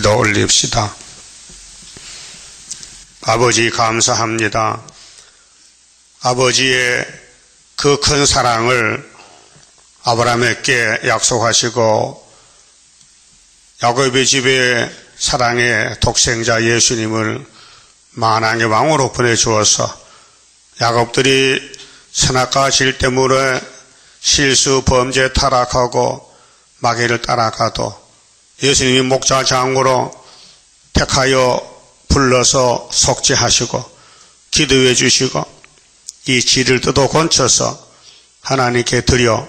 기도 올립시다. 아버지 감사합니다. 아버지의 그 큰 사랑을 아브라함에게 약속하시고 야곱의 집에 사랑의 독생자 예수님을 만왕의 왕으로 보내주어서 야곱들이 선악과 질 때문에 실수, 범죄 타락하고 마귀를 따라가도 예수님이 목자장으로 택하여 불러서 속죄하시고 기도해 주시고 이 질을 뜯어 건쳐서 하나님께 드려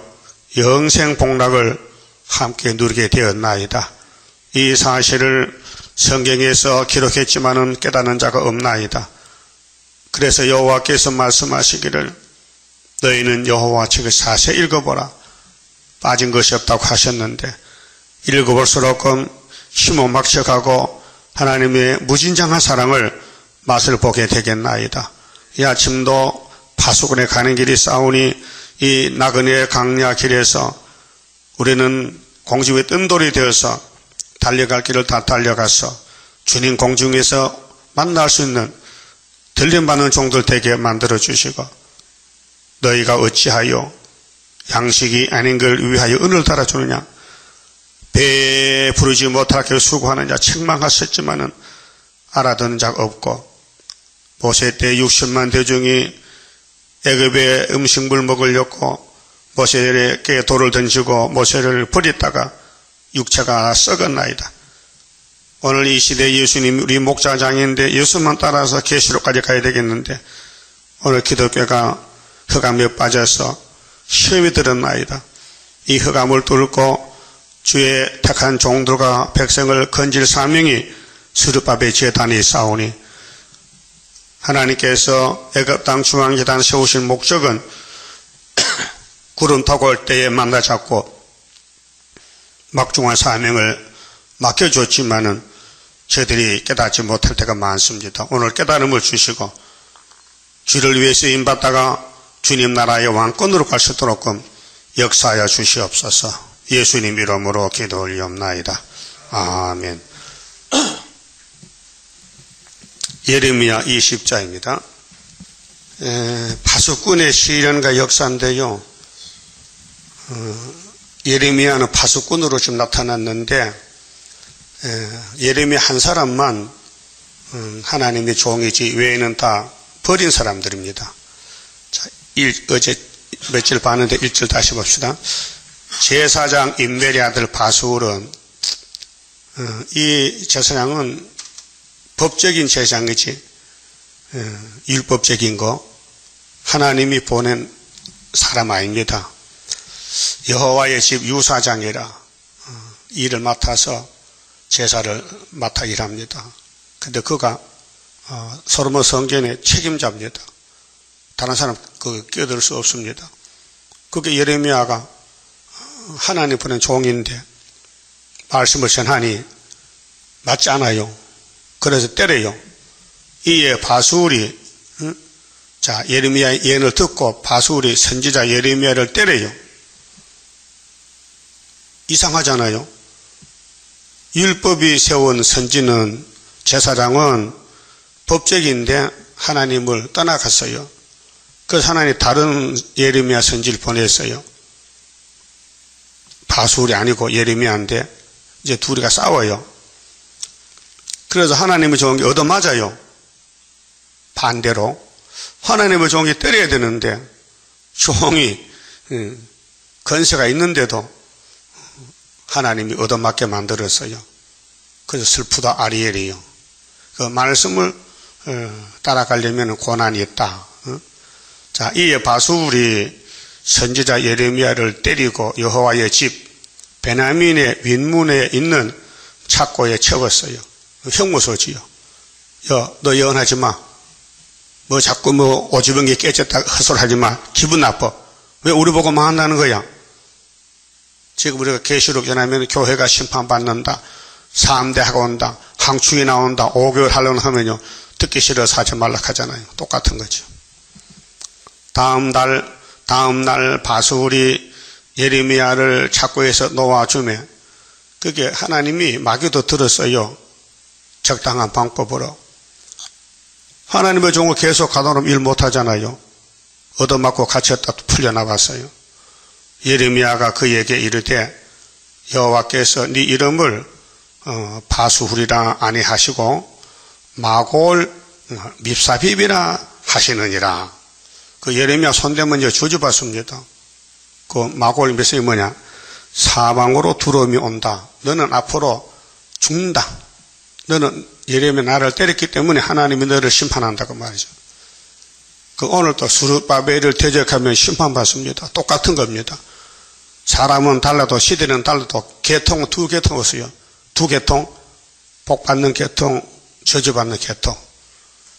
영생 복락을 함께 누리게 되었나이다. 이 사실을 성경에서 기록했지만은 깨닫는 자가 없나이다. 그래서 여호와께서 말씀하시기를 너희는 여호와 책을 자세히 읽어보라. 빠진 것이 없다고 하셨는데 읽어볼수록 힘어막측하고 하나님의 무진장한 사랑을 맛을 보게 되겠나이다. 이 아침도 파수꾼에 가는 길이 싸우니 이 나그네 강야 길에서 우리는 공중에 뜬돌이 되어서 달려갈 길을 다 달려가서 주님 공중에서 만날 수 있는 들림받는 종들 되게 만들어 주시고 너희가 어찌하여 양식이 아닌 걸 위하여 은을 달아주느냐 배에 부르지 못하게 수고하는 자 책망하셨지만은 알아듣는 자가 없고 모세 때 60만 대중이 애굽의 음식물 먹으려고 모세에게 돌을 던지고 모세를 버렸다가 육체가 썩었나이다. 오늘 이 시대 예수님 우리 목자장인데 예수만 따라서 계시록까지 가야 되겠는데 오늘 기독교가 흑암에 빠져서 시험이 들었나이다. 이 흑암을 뚫고 주의 택한 종들과 백성을 건질 사명이 스룹바벨 제단이 싸우니 하나님께서 애굽 땅 중앙재단 세우신 목적은 구름 타고 올 때에 만나 잡고 막중한 사명을 맡겨줬지만은 저들이 깨닫지 못할 때가 많습니다. 오늘 깨달음을 주시고 주를 위해 쓰임받다가 주님 나라의 왕권으로 갈 수 있도록 역사하여 주시옵소서. 예수님 이름으로 기도 올리옵나이다. 아멘. 예레미야 20장입니다. 파수꾼의 시련과 역사인데요. 예레미야는 파수꾼으로 지금 나타났는데 예레미야 한 사람만 하나님의 종이지 외에는 다 버린 사람들입니다. 자, 어제 며칠 봤는데 1절 다시 봅시다. 제사장 임멜의 아들 바수울은 이 제사장은 법적인 제사장이지 율법적인 거 하나님이 보낸 사람 아닙니다. 여호와의 집 유사장이라 일을 맡아서 제사를 맡아 일합니다. 근데 그가 솔로몬 성전의 책임자입니다. 다른 사람 끼어들 수 없습니다. 그게 예레미야가 하나님 보낸 종인데 말씀을 전하니 맞지 않아요. 그래서 때려요. 이에 바수울이 자 예레미야의 예언을 듣고 바수울이 선지자 예레미야를 때려요. 이상하잖아요. 율법이 세운 선지는 제사장은 법적인데 하나님을 떠나갔어요. 그래서 하나님이 다른 예레미야 선지를 보냈어요. 바수울이 아니고 예레미야인데 이제 둘이가 싸워요. 그래서 하나님의 종이 얻어맞아요. 반대로 하나님의 종이 때려야 되는데 종이 건세가 있는데도 하나님이 얻어맞게 만들었어요. 그래서 슬프다 아리엘이요. 그 말씀을 따라가려면 고난이 있다. 자, 이에 바수울이 선지자 예레미야를 때리고 여호와의 집 베냐민의 윗문에 있는 착고에 채웠어요. 형무소지요. 야, 너 예언하지 마. 뭐 자꾸 뭐 오지병이 깨졌다 헛소리하지 마. 기분 나빠. 왜 우리 보고 망한다는 거야? 지금 우리가 계시록 전하면 교회가 심판받는다. 3대 하고 온다. 항충이 나온다. 5개월 하려고 하면요. 듣기 싫어서 하지 말라 하잖아요. 똑같은 거죠. 다음 날 바수울이 예레미야를 착고해서 놓아주면 그게 하나님이 마귀도 들었어요. 적당한 방법으로. 하나님의 종을 계속 가둬놓으면 일 못하잖아요. 얻어맞고 갇혔다 풀려나왔어요. 예레미야가 그에게 이르되 여호와께서 네 이름을 바수훌이라 아니하시고 마골 밉사빕이라 하시느니라. 그 예레미야 손대면 저주받습니다. 그 마골 밉사빕이 뭐냐? 사방으로 두려움이 온다. 너는 앞으로 죽는다. 너는 예레미야 나를 때렸기 때문에 하나님이 너를 심판한다고 말이죠. 그 오늘 또 스룹바벨을 대적하면 심판받습니다. 똑같은 겁니다. 사람은 달라도 시대는 달라도 계통은 두 계통 없어요. 두 계통, 복받는 계통, 저주받는 계통.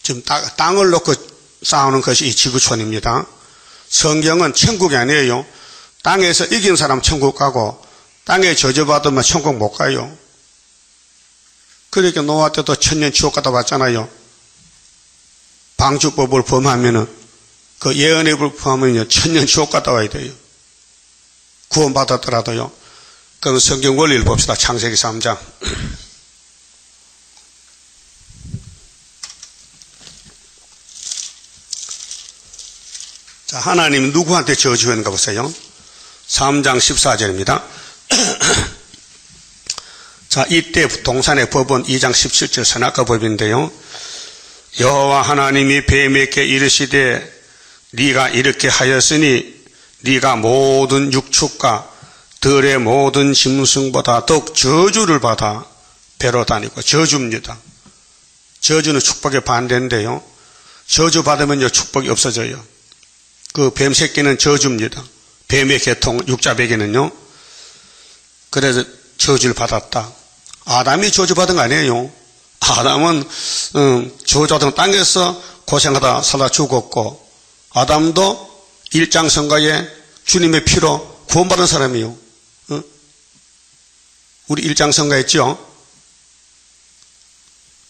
지금 땅을 놓고 싸우는 것이 이 지구촌입니다. 성경은 천국이 아니에요. 땅에서 이긴 사람 천국 가고 땅에 저주받으면 천국 못 가요. 그러니까 노아 때도 천년 지옥 갔다 왔잖아요. 방주법을 범하면은 그 예언의 법을 범하면요 천년 지옥 갔다 와야 돼요. 구원받았더라도요. 그럼 성경 원리를 봅시다. 창세기 3장. 자, 하나님 누구한테 저주했는가 보세요. 3장 14절입니다. 자, 이때 동산의 법은 2장 17절 선악과 법인데요. 여호와 하나님이 뱀에게 이르시되 네가 이렇게 하였으니 네가 모든 육축과 들의 모든 짐승보다 더욱 저주를 받아 배로 다니고. 저주입니다. 저주는 축복의 반대인데요. 저주 받으면요 축복이 없어져요. 그 뱀 새끼는 저주입니다. 뱀의 계통 육자배기는요. 그래서 저주를 받았다. 아담이 저주받은 거 아니에요. 아담은 저주받은 땅에서 고생하다 살다 죽었고, 아담도 일장성가에 주님의 피로 구원받은 사람이요. 우리 일장성가 했죠.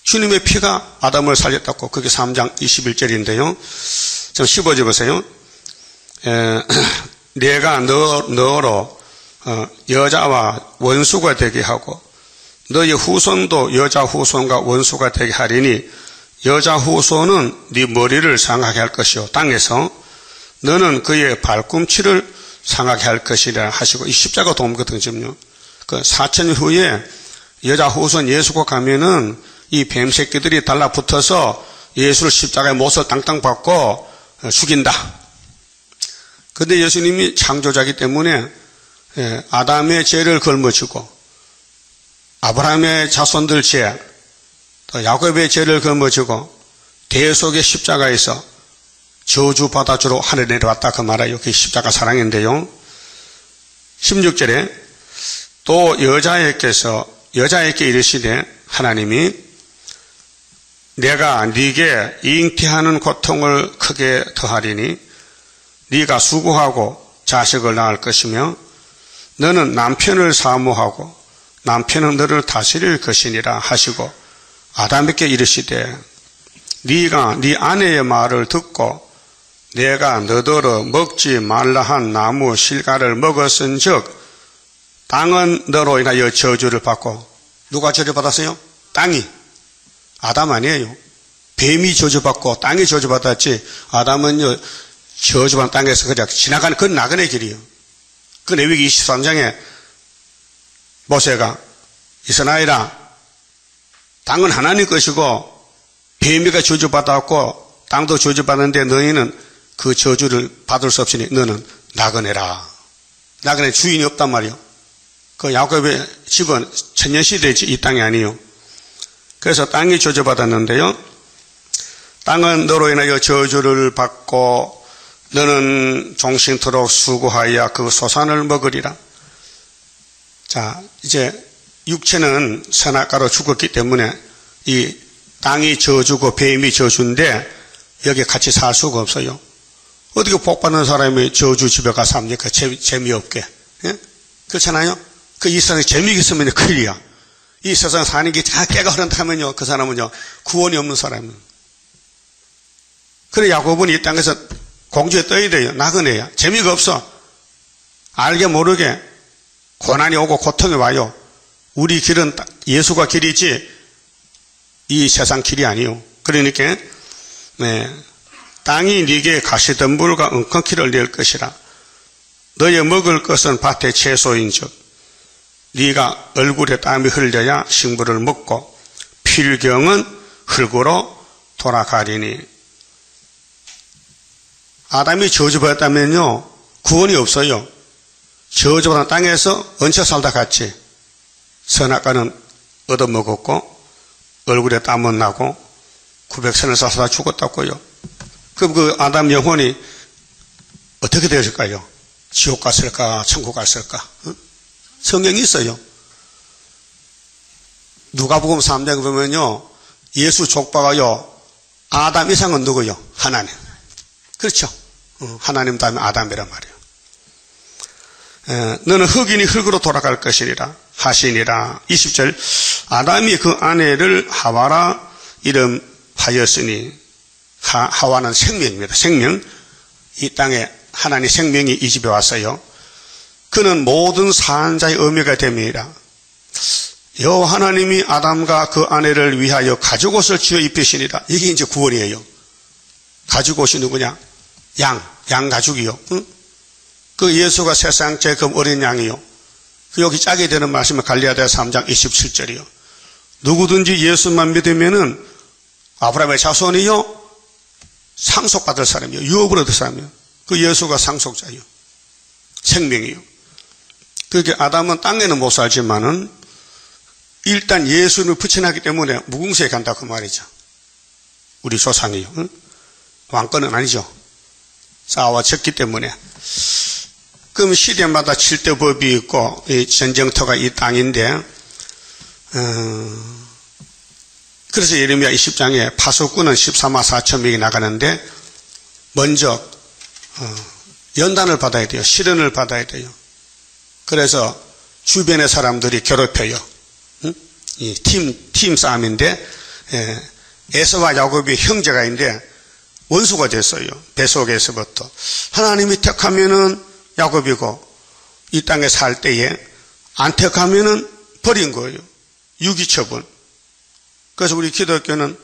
주님의 피가 아담을 살렸다고. 그게 3장 21절인데요. 좀 15절 보세요. 내가 너로 여자와 원수가 되게 하고 너의 후손도 여자 후손과 원수가 되게 하리니 여자 후손은 네 머리를 상하게 할 것이요 땅에서 너는 그의 발꿈치를 상하게 할 것이라 하시고. 이 십자가 도움거든요. 그 4천 후에 여자 후손 예수가 가면은 이 뱀 새끼들이 달라붙어서 예수를 십자가에 못을 땅땅 박고 죽인다. 근데 예수님이 창조자이기 때문에 아담의 죄를 걸머지고 아브라함의 자손들 죄, 또 야곱의 죄를 걸머지고 대속의 십자가에서 저주받아주러 하늘에 내려왔다 그 말이에요. 그게 십자가 사랑인데요. 16절에 또 여자에게 이르시되 하나님이 내가 네게 잉태하는 고통을 크게 더하리니 네가 수고하고 자식을 낳을 것이며 너는 남편을 사모하고 남편은 너를 다스릴 것이니라 하시고 아담에게 이르시되 네가 네 아내의 말을 듣고 내가 너더러 먹지 말라 한 나무 실과를 먹었은즉 땅은 너로 인하여 저주를 받고. 누가 저주받았어요? 땅이. 아담 아니에요. 뱀이 저주받고 땅이 저주받았지 아담은요 저주받은 땅에서 그냥 지나가는 그건 나그네 길이에요. 그 레위기 23장에 모세가 이스라엘아 땅은 하나님 것이고 뱀이가 저주받았고 땅도 저주받는데 너희는 그 저주를 받을 수 없으니 너는 나그네라. 나그네 주인이 없단 말이에요. 그 야곱의 집은 천년시대지 이 땅이 아니에요. 그래서 땅이 저주받았는데요. 땅은 너로 인하여 저주를 받고 너는 종신토록 수고하여 그 소산을 먹으리라. 자, 이제 육체는 선악과로 죽었기 때문에 이 땅이 저주고 뱀이 저주인데 여기 같이 살 수가 없어요. 어떻게 복받는 사람이 저주 집에 가서 삽니까? 재미없게. 예? 그렇잖아요? 그 이 세상에 재미가 있으면 큰일이야. 이 세상 사는 게 다 깨가 흐른다면요, 그 사람은요, 구원이 없는 사람이에요. 그래, 야곱은 이 땅에서 공주에 떠야 돼요. 나그네야. 재미가 없어. 알게 모르게 고난이 오고 고통이 와요. 우리 길은 예수가 길이지, 이 세상 길이 아니요. 그러니까 땅이 네게 가시덤불과 엉겅퀴를 낼 것이라. 너의 먹을 것은 밭의 채소인즉 네가 얼굴에 땀이 흘려야 식물을 먹고 필경은 흙으로 돌아가리니. 아담이 저주받았다면요 구원이 없어요. 저주받은 땅에서 얹혀 살다 갔지. 선악과는 얻어먹었고 얼굴에 땀은 나고 900세를 살다 죽었다고요. 그럼 그 아담 영혼이 어떻게 되었을까요? 지옥 갔을까 천국 갔을까? 성경이 있어요. 누가복음 3장에 보면요 예수 족보가요 아담 이상은 누구요? 하나님. 그렇죠. 하나님 다음에 아담이란 말이에요. 너는 흙이니 흙으로 돌아갈 것이니라 하시니라. 20절 아담이 그 아내를 하와라 이름하였으니 하와는 생명입니다. 생명. 이 땅에 하나님 생명이 이 집에 왔어요. 그는 모든 산자의 어미가 됨이라. 여호와 하나님이 아담과 그 아내를 위하여 가죽옷을 지어 입히시니라. 이게 이제 구원이에요. 가죽옷이 누구냐? 양 가죽이요. 응? 그 예수가 세상째 그 어린 양이요. 그 여기 짜게 되는 말씀은 갈라디아 3장 27절이요. 누구든지 예수만 믿으면은 아브라함의 자손이요 상속받을 사람이요. 유업을 얻을 사람이요. 그 예수가 상속자요. 생명이요. 그렇게 아담은 땅에는 못 살지만은 일단 예수를 붙여놨기 때문에 무궁세에 간다 그 말이죠. 우리 조상이요. 응? 왕권은 아니죠. 싸워졌기 때문에. 그럼 시대마다 7대 법이 있고 이 전쟁터가 이 땅인데 그래서 예레미야 20장에 파수꾼은 14만 4천 명이 나가는데 먼저 연단을 받아야 돼요. 시련을 받아야 돼요. 그래서 주변의 사람들이 괴롭혀요. 응? 이 팀 싸움인데 에서와 야곱이 형제가 있는데 원수가 됐어요. 뱃속에서부터. 하나님이 택하면은 야곱이고 이 땅에 살 때에 안 택하면은 버린 거예요. 유기처분. 그래서 우리 기독교는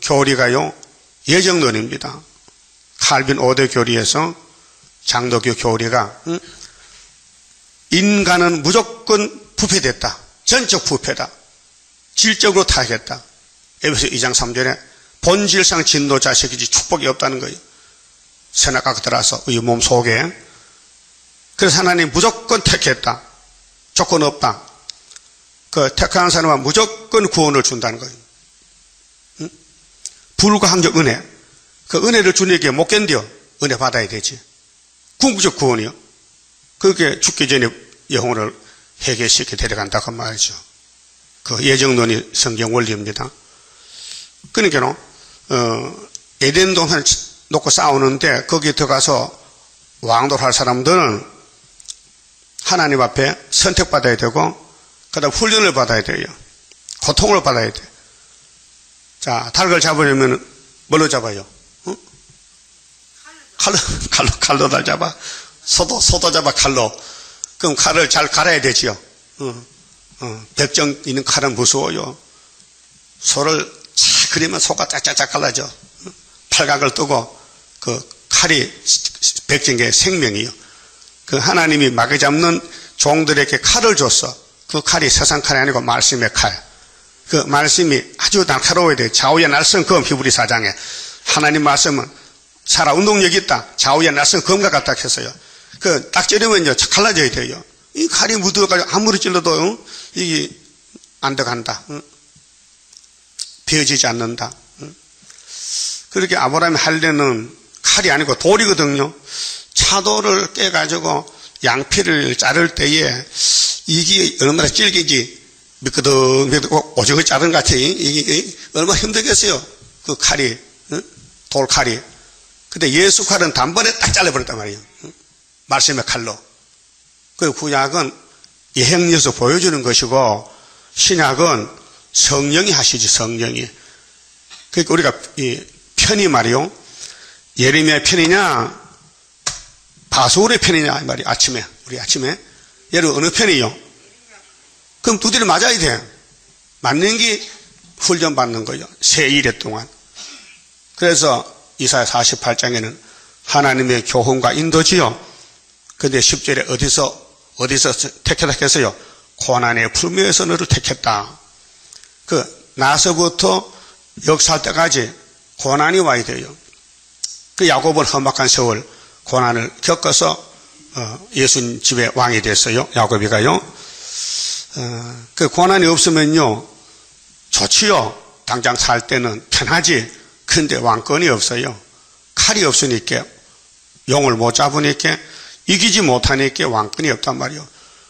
교리가요 예정론입니다. 칼빈 5대 교리에서 장로교 교리가 인간은 무조건 부패됐다. 전적 부패다. 질적으로 타락했다. 에베소 2장 3절에 본질상 진노 자식이지 축복이 없다는 거예요. 선악과가 들어와서 이 몸 속에. 그래서 하나님 무조건 택했다. 조건 없다. 그 택한 사람은 무조건 구원을 준다는 거예요. 응? 불가항적 은혜. 그 은혜를 주님께 못 견뎌. 은혜 받아야 되지. 궁극적 구원이요. 그게 죽기 전에 영혼을 회개시켜 데려간다고 말이죠. 그 예정론이 성경 원리입니다. 그러니까 에덴 동산을 놓고 싸우는데 거기에 들어가서 왕도할 사람들은 하나님 앞에 선택받아야 되고 그 다음 훈련을 받아야 돼요. 고통을 받아야 돼. 자, 닭을 잡으려면 뭘로 잡아요? 응? 칼로 달 잡아. 소도 잡아 칼로. 그럼 칼을 잘 갈아야 되지요. 백정 있는 칼은 무서워요. 소를 착 그리면 소가 짝짝짝 갈라져. 팔각을 뜨고 그 칼이 백정의 생명이요. 그 하나님이 마귀 잡는 종들에게 칼을 줬어. 그 칼이 세상 칼이 아니고 말씀의 칼. 그 말씀이 아주 날카로워야 돼. 좌우의 날선 검 히브리 4장에 하나님 말씀은 살아 운동력이 있다. 좌우의 날선 검과 같다 했어요. 그 딱 찌르면요 갈라져야 돼요. 이 칼이 묻어가지고 아무리 찔러도 이게 안 들어간다. 베어지지 않는다. 그렇게 아브라함이 하려는 칼이 아니고 돌이거든요. 차돌을 깨가지고 양피를 자를 때에 이게 얼마나 질기지 미끄덩미끄덩 오징어 자른 것 같아. 이게 얼마나 힘들겠어요. 그 칼이 돌칼이. 근데 예수 칼은 단번에 딱 잘라버렸단 말이에요. 말씀의 칼로. 그 구약은 예행에서 보여주는 것이고 신약은 성령이 하시지 성령이. 그러니까 우리가 이 편이 말이요. 예레미야 편이냐 바소울의 편이냐 이 말이 아침에 우리 아침에 여러분 어느 편이요? 그럼 두 대를 맞아야 돼. 맞는 게 훈련받는 거예요. 세 일해 동안. 그래서 이사야 48장에는 하나님의 교훈과 인도지요. 근데 10절에 어디서 택했다 했어요? 고난의 풀무에서 너를 택했다. 나서부터 역사할 때까지 고난이 와야 돼요. 야곱은 험악한 세월 고난을 겪어서 예수님 집에 왕이 됐어요. 야곱이가요. 그 고난이 없으면요 좋지요. 당장 살 때는 편하지. 근데 왕권이 없어요. 칼이 없으니까, 용을 못 잡으니까, 이기지 못하니까 왕권이 없단 말이에요.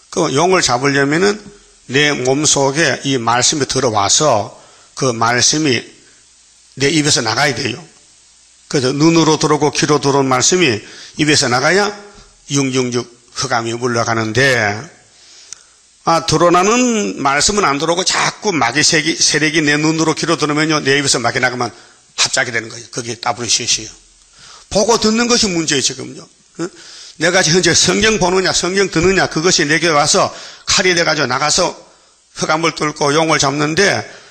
그 용을 잡으려면은 내 몸속에 이 말씀이 들어와서 그 말씀이 내 입에서 나가야 돼요. 그래서 눈으로 들어오고 귀로 들어온 말씀이 입에서 나가야 666 흑암이 물러가는데, 드러나는 말씀은 안 들어오고 자꾸 마귀 세력이 내 눈으로 귀로 들어오면요, 내 입에서 마귀 나가면 합작이 되는 거예요. 그게 따분히 시시요. 보고 듣는 것이 문제예요, 지금요. 내가 현재 성경 보느냐, 성경 듣느냐, 그것이 내게 와서 칼이 돼가지고 나가서 흑암을 뚫고 용을 잡는데,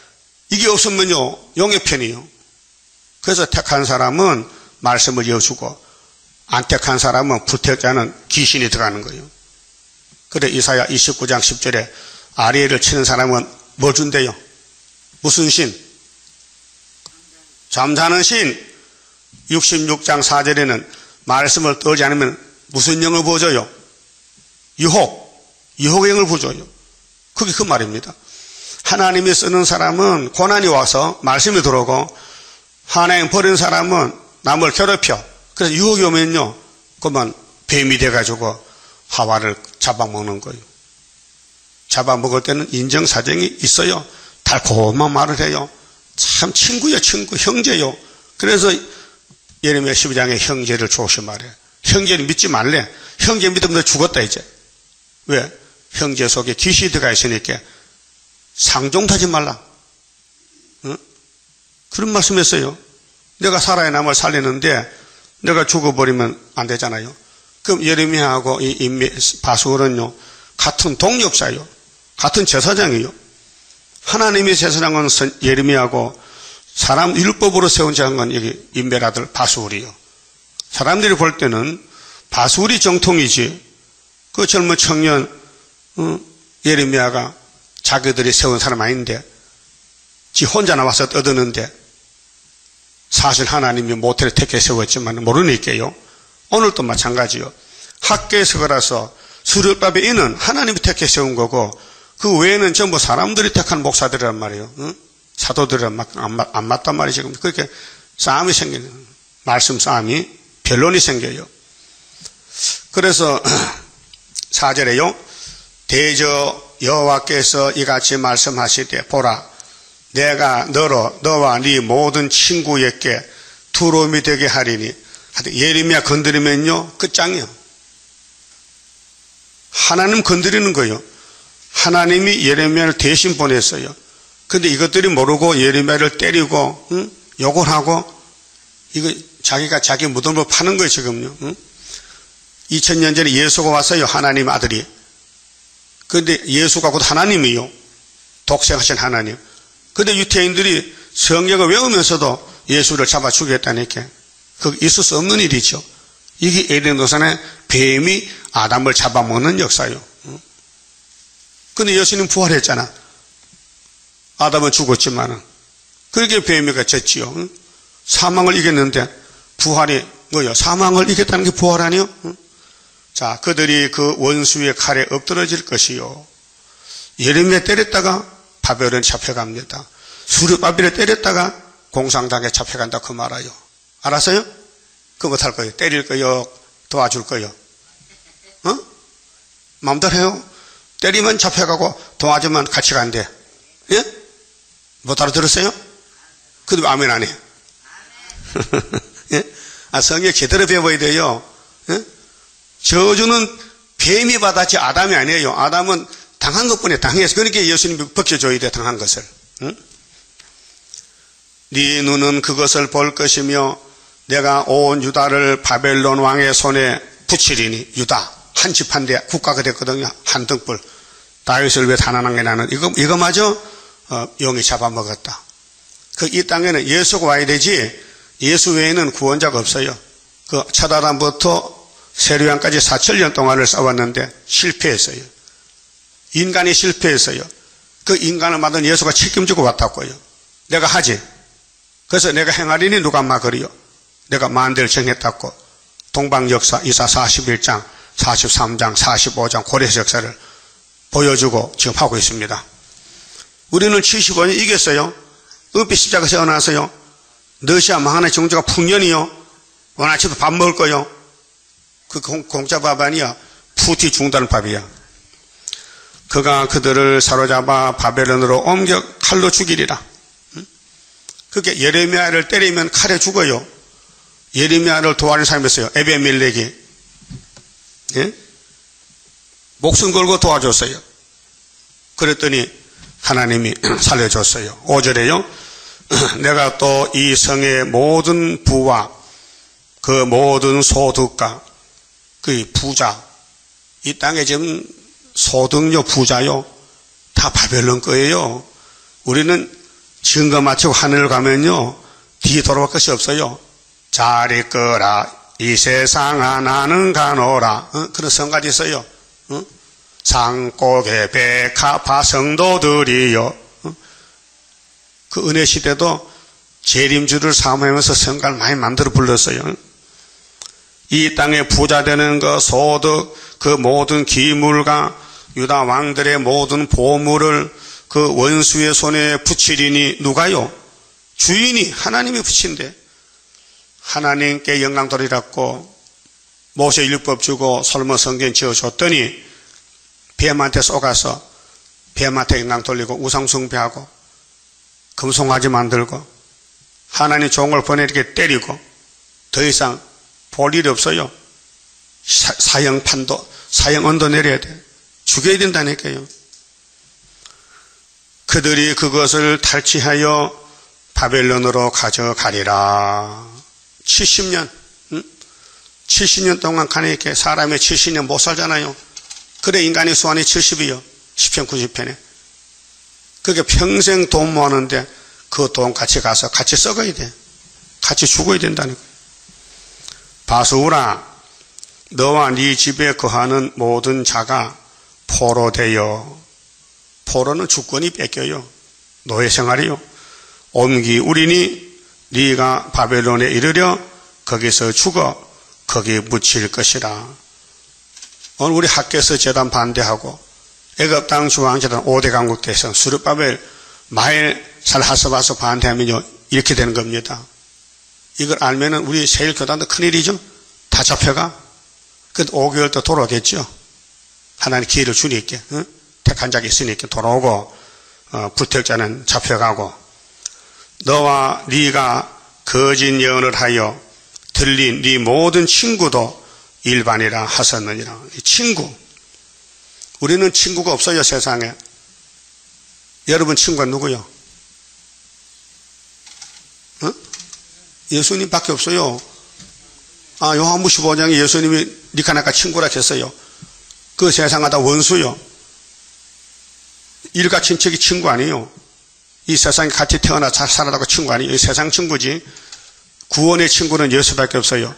이게 없으면요, 용의 편이요. 그래서 택한 사람은 말씀을 이어주고, 안 택한 사람은 불택자는 귀신이 들어가는 거예요. 그래, 이사야 29장 10절에 아리엘을 치는 사람은 뭐 준대요? 무슨 신? 잠자는 신. 66장 4절에는 말씀을 떨지 않으면 무슨 영을 보여줘요? 유혹의 영을 보여줘요. 그게 그 말입니다. 하나님이 쓰는 사람은 고난이 와서 말씀이 들어오고, 하나님 버린 사람은 남을 괴롭혀. 그래서 유혹이 오면요, 그만 뱀이 돼가지고 하와를 잡아먹는 거예요. 잡아먹을 때는 인정사정이 있어요. 달콤한 말을 해요. 참 친구요, 친구, 형제요. 그래서 예레미야 12장에 형제를 조심하래. 형제를 믿지 말래. 형제 믿으면 너 죽었다 이제. 왜? 형제 속에 귀신이 들어가 있으니까 상종하지 말라. 응? 그런 말씀했어요. 내가 살아야 남을 살리는데 내가 죽어버리면 안 되잖아요. 그럼 예레미야하고 이 바수울은요, 같은 동력자요. 같은 제사장이요. 하나님의 제사장은 예레미야하고 사람 율법으로 세운 장은 여기 인멜 아들 바수울이요. 사람들이 볼 때는 바수울이 정통이지, 그 젊은 청년 예레미야가 자기들이 세운 사람 아닌데 지 혼자 나와서 떠드는데, 사실 하나님이 모태를 택해 세웠지만 모르니까요. 오늘도 마찬가지요. 학계에서 걸어서 수렵밥의 인은 하나님이 택해 세운 거고, 그 외에는 전부 사람들이 택한 목사들이란 말이에요. 응? 사도들이란 안 맞단 말이죠. 그렇게 싸움이 생기는, 말씀 싸움이, 변론이 생겨요. 그래서 4절에요. 대저 여호와께서 이같이 말씀하시되, 보라, 내가 너와 네 모든 친구에게 두려움이 되게 하리니. 예레미야 건드리면요, 끝장이요. 하나님 건드리는 거예요. 하나님이 예레미야를 대신 보냈어요. 근데 이것들이 모르고 예레미야를 때리고, 응? 욕을 하고, 이거 자기가 자기 무덤을 파는 거예요, 지금요. 응? 2000년 전에 예수가 왔어요, 하나님 아들이. 근데 예수가 곧 하나님이요. 독생하신 하나님. 근데 유태인들이 성경을 외우면서도 예수를 잡아 죽였다니까. 그 있을 수 없는 일이죠. 이게 에덴 동산에 뱀이 아담을 잡아먹는 역사요. 근데 예수님 부활했잖아. 아담은 죽었지만은. 그렇게 뱀이가 졌지요. 사망을 이겼는데 부활이 뭐요? 사망을 이겼다는 게 부활 아니요? 자, 그들이 그 원수의 칼에 엎드러질 것이요. 예레미야 때렸다가 바벨론 잡혀갑니다. 수르바벨을 때렸다가 공산당에 잡혀간다 그 말아요. 알았어요? 그거 못할 거예요. 때릴 거요? 도와줄 거요? 마음대로 해요. 때리면 잡혀가고 도와주면 같이 간대. 예? 못 알아들었어요? 그래도 아멘 안 해. 예? 성경 제대로 배워야 돼요. 예? 저주는 뱀이 받았지 아담이 아니에요. 아담은 당한 것뿐이에요. 당해서. 그러니까 예수님이 벗겨줘야 돼, 당한 것을. 응? 네 눈은 그것을 볼 것이며 내가 온 유다를 바벨론 왕의 손에 붙이리니. 유다 한 집 한 대 국가가 됐거든요. 한 등불. 다윗을 왜 단안하게 나는 이거 마저 영이 잡아먹었다. 이 땅에는 예수가 와야 되지 예수 외에는 구원자가 없어요. 첫 아담부터 세류양까지 4,000년 동안을 싸웠는데 실패했어요. 인간이 실패했어요. 그 인간을 만든 예수가 책임지고 왔다고요. 내가 하지. 그래서 내가 행하리니 누가 막으리요. 내가 만대를 정했다고 동방역사 이사 41장 43장 45장 고레스 역사를 보여주고 지금 하고 있습니다. 우리는 75년 이겼어요. 은빛 십자가 세워놨어요. 너시아 망하는 정조가 풍년이요. 오늘 아침에 밥 먹을 거요. 그 공짜 밥 아니야. 푸티 중단 밥이야. 그가 그들을 사로잡아 바벨론으로 옮겨 칼로 죽이리라. 그게 예레미야를 때리면 칼에 죽어요. 예레미야를 도와준 사람이 있어요. 에베멜렉이. 예? 목숨 걸고 도와줬어요. 그랬더니 하나님이 살려줬어요. 5절에요. 내가 또 이 성의 모든 부와 그 모든 소득과 그 부자, 이 땅에 지금 소득요 부자요 다 바벨론 거예요. 우리는 증거 마치고 하늘을 가면요 뒤에 돌아볼 것이 없어요. 잘 있거라 이 세상아 나는 가노라. 그런 성가지 있어요. 산골의 백합화 성도들이요. 그 은혜 시대도 재림주를 사모하면서 성가를 많이 만들어 불렀어요. 이 땅에 부자 되는 그 소득, 그 모든 기물과 유다 왕들의 모든 보물을 그 원수의 손에 붙이리니 누가요? 주인이 하나님이 붙인대. 하나님께 영광 돌리라고 모세 율법 주고 솔로몬 성전 지어줬더니 뱀한테 쏘가서 뱀한테 영광 돌리고 우상 숭배하고 금송아지 만들고 하나님 종을 보내 이렇게 때리고 더 이상 볼 일이 없어요. 사형 언도 내려야 돼. 죽여야 된다니까요. 그들이 그것을 탈취하여 바벨론으로 가져가리라. 70년 70년 동안 가니까 사람이 70년 못 살잖아요. 그래 인간의 수완이 70이요. 10편 90편에. 그게 평생 돈 모으는데 그 돈 같이 가서 같이 썩어야 돼. 같이 죽어야 된다는 거예요. 바수라 너와 네 집에 거하는 모든 자가 포로 되어, 포로는 주권이 뺏겨요. 노예 생활이요. 옮기 우리니 네가 바벨론에 이르려 거기서 죽어 거기 묻힐 것이라. 오늘 우리 학교에서 재단 반대하고 애굽 땅 중앙재단 5대 강국 대선 수르바벨 마일 살하스바스 반대하면요 이렇게 되는 겁니다. 이걸 알면은 우리 세일교단도 큰일이죠. 다 잡혀가. 그 5개월 또 돌아오겠죠. 하나님 기회를 주니까 택한 자가 있으니까 돌아오고 불택자는 잡혀가고 너와 네가 거짓 예언을 하여 들린 네 모든 친구도 일반이라 하셨느니라. 친구. 우리는 친구가 없어요 세상에. 여러분 친구가 누구요? 예수님밖에 없어요. 요한복음 15장에 예수님이 니카나카 친구라 했어요. 그 세상은 다 원수요. 일가 친척이 친구 아니에요. 이 세상에 같이 태어나 잘 살아라고 친구 아니에요. 이 세상 친구지. 구원의 친구는 예수밖에 없어요.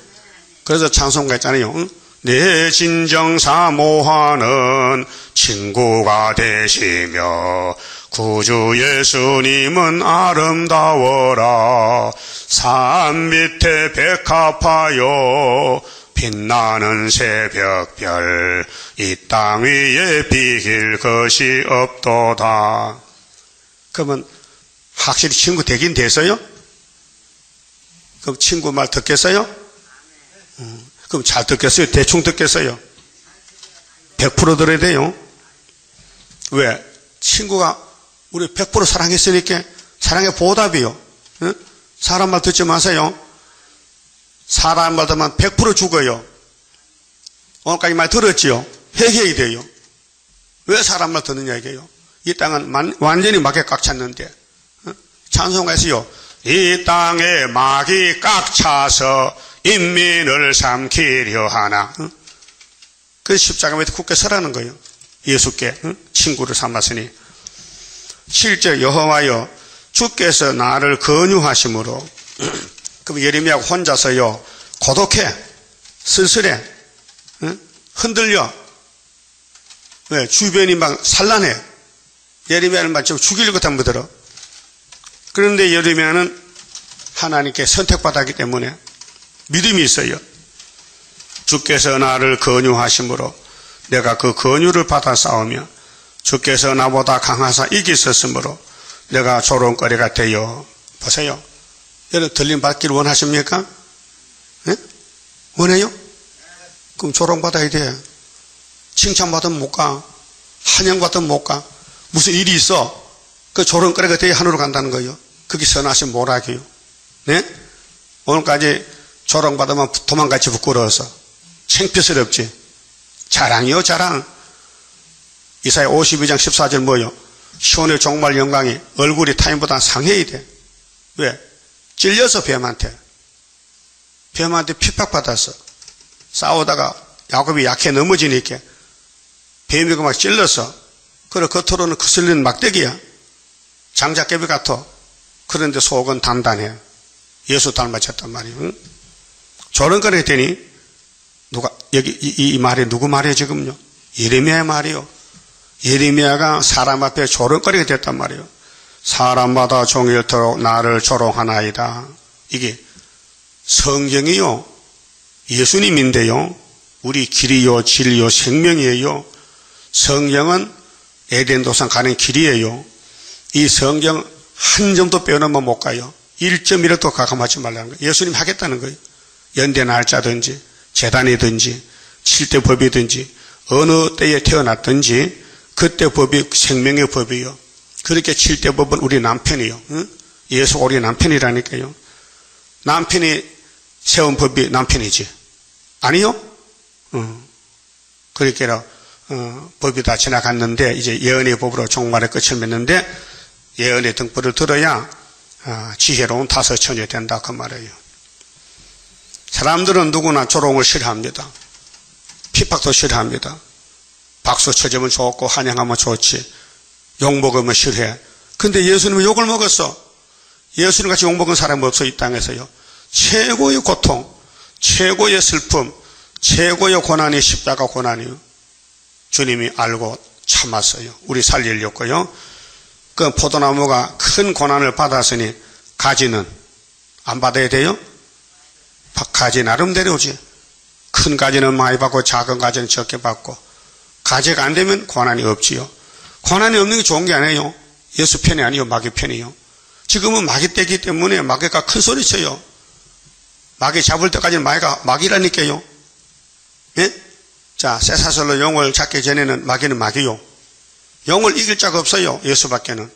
그래서 찬송가 있잖아요. 내 진정 사모하는 친구가 되시며 구주 예수님은 아름다워라. 산 밑에 백합하여 빛나는 새벽별 이 땅 위에 비길 것이 없도다. 그러면 확실히 친구 되긴 됐어요? 그럼 친구 말 듣겠어요? 그럼 잘 듣겠어요? 대충 듣겠어요? 100% 들어야 돼요. 왜? 친구가 우리 100% 사랑했으니까 사랑의 보답이요. 사람 말 듣지 마세요. 사람 말 듣면 100% 죽어요. 오늘까지 말 들었지요? 회개해야 돼요. 왜 사람 말 듣느냐 이게요. 이 땅은 완전히 막에 꽉 찼는데 찬송가에서요. 이 땅에 막이 꽉 차서 인민을 삼키려 하나. 그 십자가 밑에 굳게 서라는 거예요. 예수께 친구를 삼았으니. 실제 여호와여 주께서 나를 권유하심으로. 그럼 예레미야가 혼자서요 고독해, 쓸쓸해, 흔들려. 왜? 주변이 막 산란해. 예레미야를 마치 죽이려고 담보들어. 그런데 예레미야는 하나님께 선택받았기 때문에 믿음이 있어요. 주께서 나를 권유하심으로 내가 그 권유를 받아 싸우며 주께서 나보다 강하사 이기셨으므로 내가 조롱거리가 되어. 보세요. 여러분 들림 받기를 원하십니까? 네? 원해요? 그럼 조롱받아야 돼. 칭찬받으면 못 가. 환영받으면 못 가. 무슨 일이 있어. 그 조롱거리가 되어 하늘로 간다는 거예요. 그게 선하신 모락이에요. 네? 오늘까지 조롱받으면 도망같이 부끄러워서 창피스럽지. 자랑이요 자랑. 이사야 52장 14절 뭐요? 시온의 종말 영광이 얼굴이 타인보다 상해야 돼. 왜? 찔려서 뱀한테 핍박받았어. 싸우다가 야곱이 약해 넘어지니까 뱀이 막 찔러서. 그래 겉으로는 거슬리는 막대기야. 장작개비 같아. 그런데 속은 단단해. 예수 닮아졌단 말이에요. 응? 조롱거리 했더니 누가 여기 이 말이 누구 말이에요 지금요? 예레미야의 말이요. 예레미야가 사람 앞에 조롱거리가 됐단 말이에요. 사람마다 종일토록 나를 조롱하나이다. 이게 성경이요 예수님인데요. 우리 길이요 진리요 생명이에요. 성경은 에덴 도상 가는 길이에요. 이 성경 한 점도 빼놓으면 못 가요. 1.1도 가감하지 말라는 거예요. 예수님 하겠다는 거예요. 연대 날짜든지 재단이든지 7대 법이든지 어느 때에 태어났든지 그때 법이 생명의 법이요. 그렇게 7대 법은 우리 남편이요. 응? 예수가 우리 남편이라니까요. 남편이 세운 법이 남편이지. 아니요? 그렇게 법이 다 지나갔는데 이제 예언의 법으로 종말의 끝을 맺는데 예언의 등불을 들어야 지혜로운 다섯 처녀 된다 그 말이에요. 사람들은 누구나 조롱을 싫어합니다. 핍박도 싫어합니다. 박수 쳐주면 좋고 환영하면 좋지. 욕 먹으면 싫어해. 근데 예수님은 욕을 먹었어. 예수님같이 욕 먹은 사람이 없어 이 땅에서요. 최고의 고통, 최고의 슬픔, 최고의 고난이 십자가 고난이요. 주님이 알고 참았어요. 우리 살리려고요. 그 포도나무가 큰 고난을 받았으니 가지는 안 받아야 돼요? 가지 나름대로 오지. 큰 가지는 많이 받고 작은 가지는 적게 받고. 가지가 안 되면 고난이 없지요. 고난이 없는 게 좋은 게 아니에요. 예수 편이 아니요 마귀 편이요. 지금은 마귀 때기 때문에 마귀가 큰 소리 쳐요. 마귀 잡을 때까지는 마귀라니까요. 예? 자, 쇠사슬로 용을 잡기 전에는 마귀는 마귀요. 용을 이길 자가 없어요. 예수밖에는.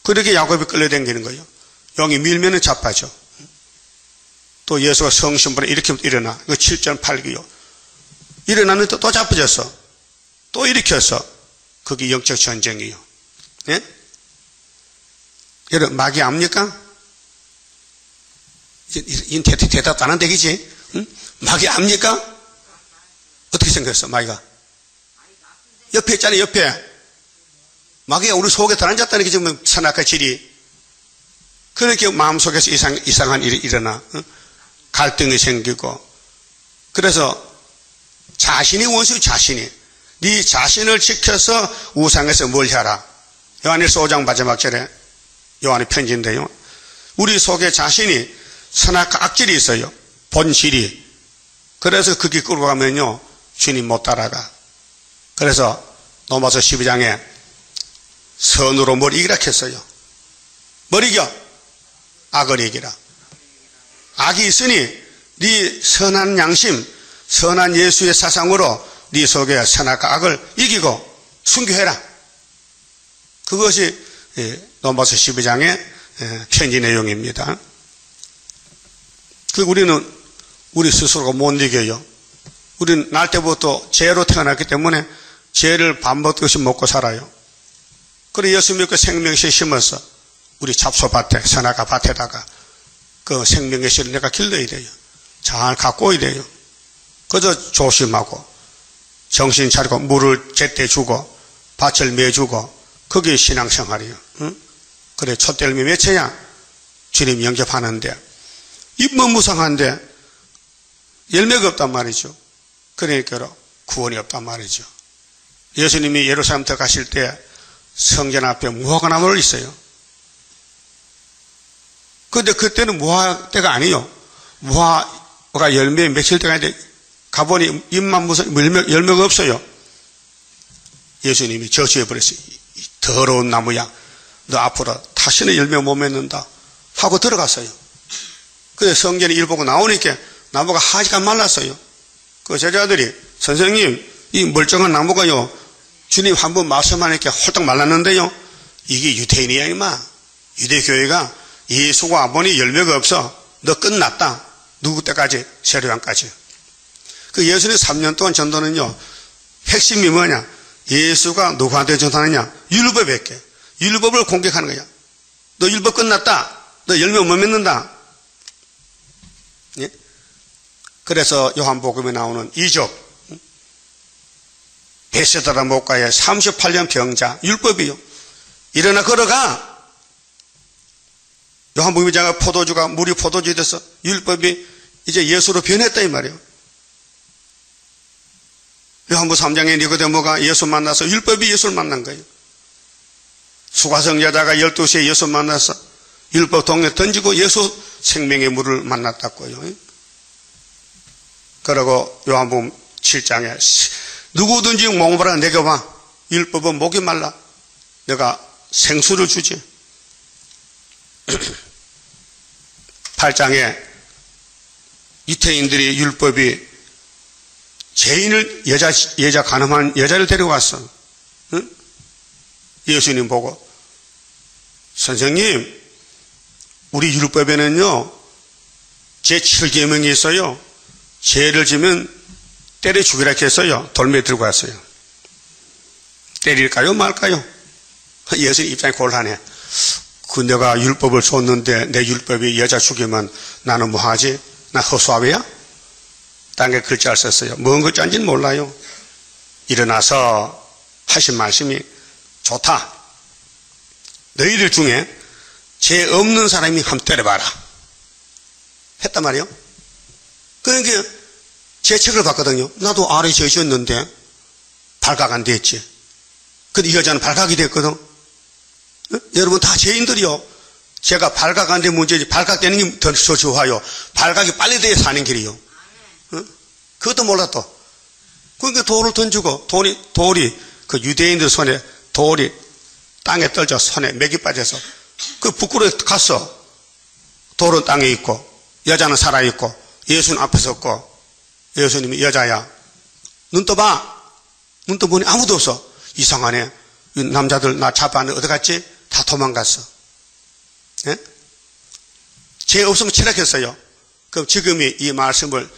그렇게 야곱이 끌려다니는 거예요. 용이 밀면은 자빠져. 또 예수가 성신분에 일으키면 일어나. 이거 7절 8기요. 일어났는데 또 자빠졌어. 또 일으켰어. 그게 영적 전쟁이요. 예? 여러분, 마귀 압니까? 대답 안 한다, 그지? 응? 마귀 압니까? 어떻게 생겼어, 마귀가? 옆에 있잖아요, 옆에. 마귀가 우리 속에 들어앉았다는 게 지금 선악과 질이. 그렇게 마음속에서 이상한 일이 일어나. 응? 갈등이 생기고. 그래서 자신이 원수요, 자신이. 네 자신을 지켜서 우상에서 멀리하라. 요한일서 5장 마지막 절에 요한의 편지인데요. 우리 속에 자신이 선악과 악질이 있어요. 본질이. 그래서 그게 끌고 가면요 주님 못 따라가. 그래서 로마서 12장에 선으로 뭘 이기라 했어요. 뭘 이겨? 악을 이기라. 악이 있으니 네 선한 양심, 선한 예수의 사상으로 네 속에 선악과 악을 이기고 순교해라. 그것이 로마서 12장의 편지 내용입니다. 우리는 우리 스스로가 못 이겨요. 우리는 날 때부터 죄로 태어났기 때문에 죄를 밥 먹듯이 먹고 살아요. 그래 예수 믿고 생명씨 심어서 우리 잡초밭에 선악과 밭에다가 그 생명의 씨를 내가 길러야 돼요. 잘 가꿔야 돼요. 그저 조심하고 정신 차리고 물을 제때 주고 밭을 매주고 그게 신앙생활이에요. 응? 그래, 첫 열매 맺혀야 주님 영접하는데, 입문무상한데 열매가 없단 말이죠. 그러니까 구원이 없단 말이죠. 예수님이 예루살렘 들어가실 때 성전 앞에 무화과 나무를 있어요. 그런데 그때는 무화 때가 아니에요. 무화가 열매 맺힐 때가 아닌데 가보니 잎만 무슨 열매가 없어요. 예수님이 저주해버렸어요. 더러운 나무야, 너 앞으로 다시는 열매 못 맺는다 하고 들어갔어요. 그래서 성전에 일 보고 나오니까 나무가 하지가 말랐어요. 그 제자들이, 선생님, 이 멀쩡한 나무가요, 주님 한 번 말씀하니까 홀딱 말랐는데요, 이게 유대인이야 임마. 유대교회가 예수가 아버니 열매가 없어, 너 끝났다. 누구 때까지? 세례요한까지. 그 예수님 3년 동안 전도는요, 핵심이 뭐냐? 예수가 누구한테 전도하느냐? 율법에게. 율법을 공격하는 거야. 너 율법 끝났다. 너 열매 못 맺는다. 예? 그래서 요한복음에 나오는 이적, 베세다라 목가의 38년 병자, 율법이요. 일어나 걸어가. 요한복음 2장의 포도주가 물이 포도주에 돼서 율법이 이제 예수로 변했다 이 말이에요. 요한복음 3장에 니고데모가 예수 만나서 율법이 예수를 만난 거예요. 수가성 여자가 12시에 예수 만나서 율법 동네 던지고 예수 생명의 물을 만났다고요. 그리고 요한복음 7장에 누구든지 목마르다 내게 와. 율법은 목이 말라. 내가 생수를 주지. 8장에 유태인들이 율법이 죄인을 여자 가늠한 여자를 데리고 왔어. 응? 예수님 보고, 선생님, 우리 율법에는요, 제7계명이 있어요. 죄를 지면 때려 죽이라 했어요. 돌멩이 들고 왔어요. 때릴까요 말까요? 예수님 입장이 곤란해. 그 내가 율법을 줬는데 내 율법이 여자 죽이면 나는 뭐 하지? 나 허수아비야? 땅에 글자를 썼어요. 뭔 글자인지는 몰라요. 일어나서 하신 말씀이 좋다. 너희들 중에 죄 없는 사람이 한번 때려봐라. 했단 말이에요. 그러니까 제 책을 봤거든요. 나도 아래 죄 지었는데 발각 안 됐지. 근데 이 여자는 발각이 됐거든. 어? 여러분 다 죄인들이요. 제가 발각 안 된 문제지. 발각되는 게 더 좋아요. 발각이 빨리 돼야 사는 길이요. 어? 그것도 몰라 또. 그러니까 돌을 던지고 돌이 그 유대인들 손에 돌이 땅에 떨져 손에 맥이 빠져서 그 부끄러워 갔어. 돌은 땅에 있고 여자는 살아있고 예수는 앞에 섰고 예수님이 여자야. 눈 떠봐. 눈 떠보니 아무도 없어. 이상하네. 이 남자들 나 잡았는데 어디 갔지? 다 도망갔어. 예? 죄 없으면 철학했어요. 그럼 지금이 이 말씀을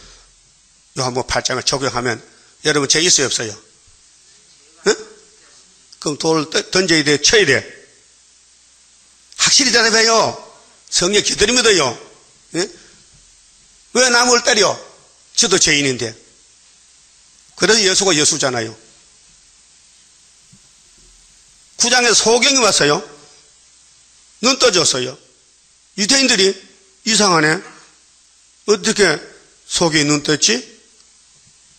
요한복음 8장을 적용하면 여러분 죄 있어요 없어요? 예? 그럼 돌을 던져야 돼? 쳐야 돼? 확실히 대답해요. 성령 기다립니다요. 예? 왜 남을 때려? 저도 죄인인데. 그래서 예수가 예수잖아요. 9장에 소경이 왔어요. 눈 떠졌어요. 유대인들이 이상하네. 어떻게 소경이 눈 떴지?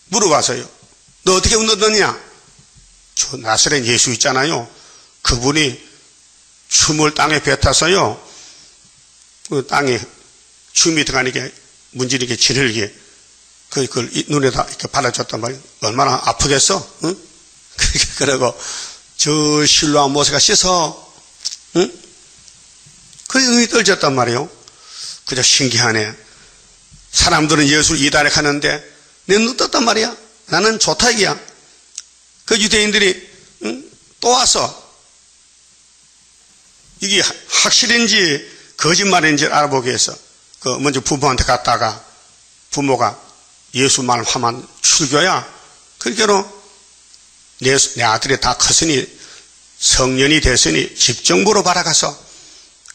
물어봤어요. 너 어떻게 눈 떴냐? 저 나사렛 예수 있잖아요. 그분이 춤을 땅에 뱉어서요. 그 땅에 춤이 들어가니까 문지르게 지르게 그걸 눈에다 이렇게 발라줬단 말이에요. 얼마나 아프겠어? 응? 그러고 저 실로암 모세가 씻어. 응? 그래 눈이 떨어졌단 말이에요. 그저 신기하네. 사람들은 예수를 이단해가는데 내 눈 떴단 말이야. 나는 좋다 이야. 그 유대인들이 응? 또 와서 이게 확실인지 거짓말인지 알아보기 위해서 그 먼저 부모한테 갔다가 부모가 예수 말 하면 출교야. 그러니까 내 아들이 다 컸으니 성년이 됐으니 직정보로 바라가서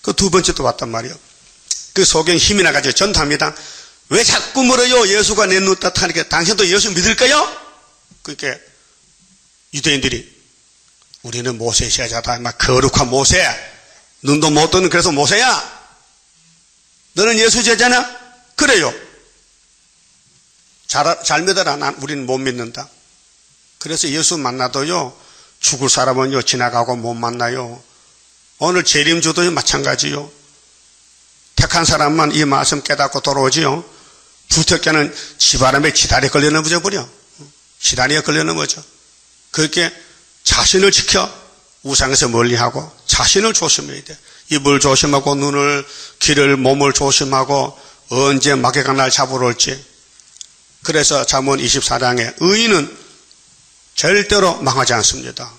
그 두 번째 또 왔단 말이에요. 그 소경 힘이 나가지고 전도합니다. 왜 자꾸 물어요? 예수가 내 눈 떴다니까 당신도 예수 믿을까요? 그러니까 유대인들이 우리는 모세 제자다. 막 거룩한 모세. 눈도 못 뜨는 그래서 모세야, 너는 예수 제자냐? 그래요. 잘 믿어라. 우리는 못 믿는다. 그래서 예수 만나도요, 죽을 사람은요, 지나가고 못 만나요. 오늘 재림주도 마찬가지요. 택한 사람만 이 말씀 깨닫고 돌아오지요. 부탁자는 지바람에 지다리에 걸려 넘어져 버려. 지다리에 걸려 넘어져. 그렇게 자신을 지켜 우상에서 멀리하고 자신을 조심해야 돼. 입을 조심하고 눈을, 귀를, 몸을 조심하고 언제 마귀가 날 잡으러 올지. 그래서 잠언 24장에 의인은 절대로 망하지 않습니다.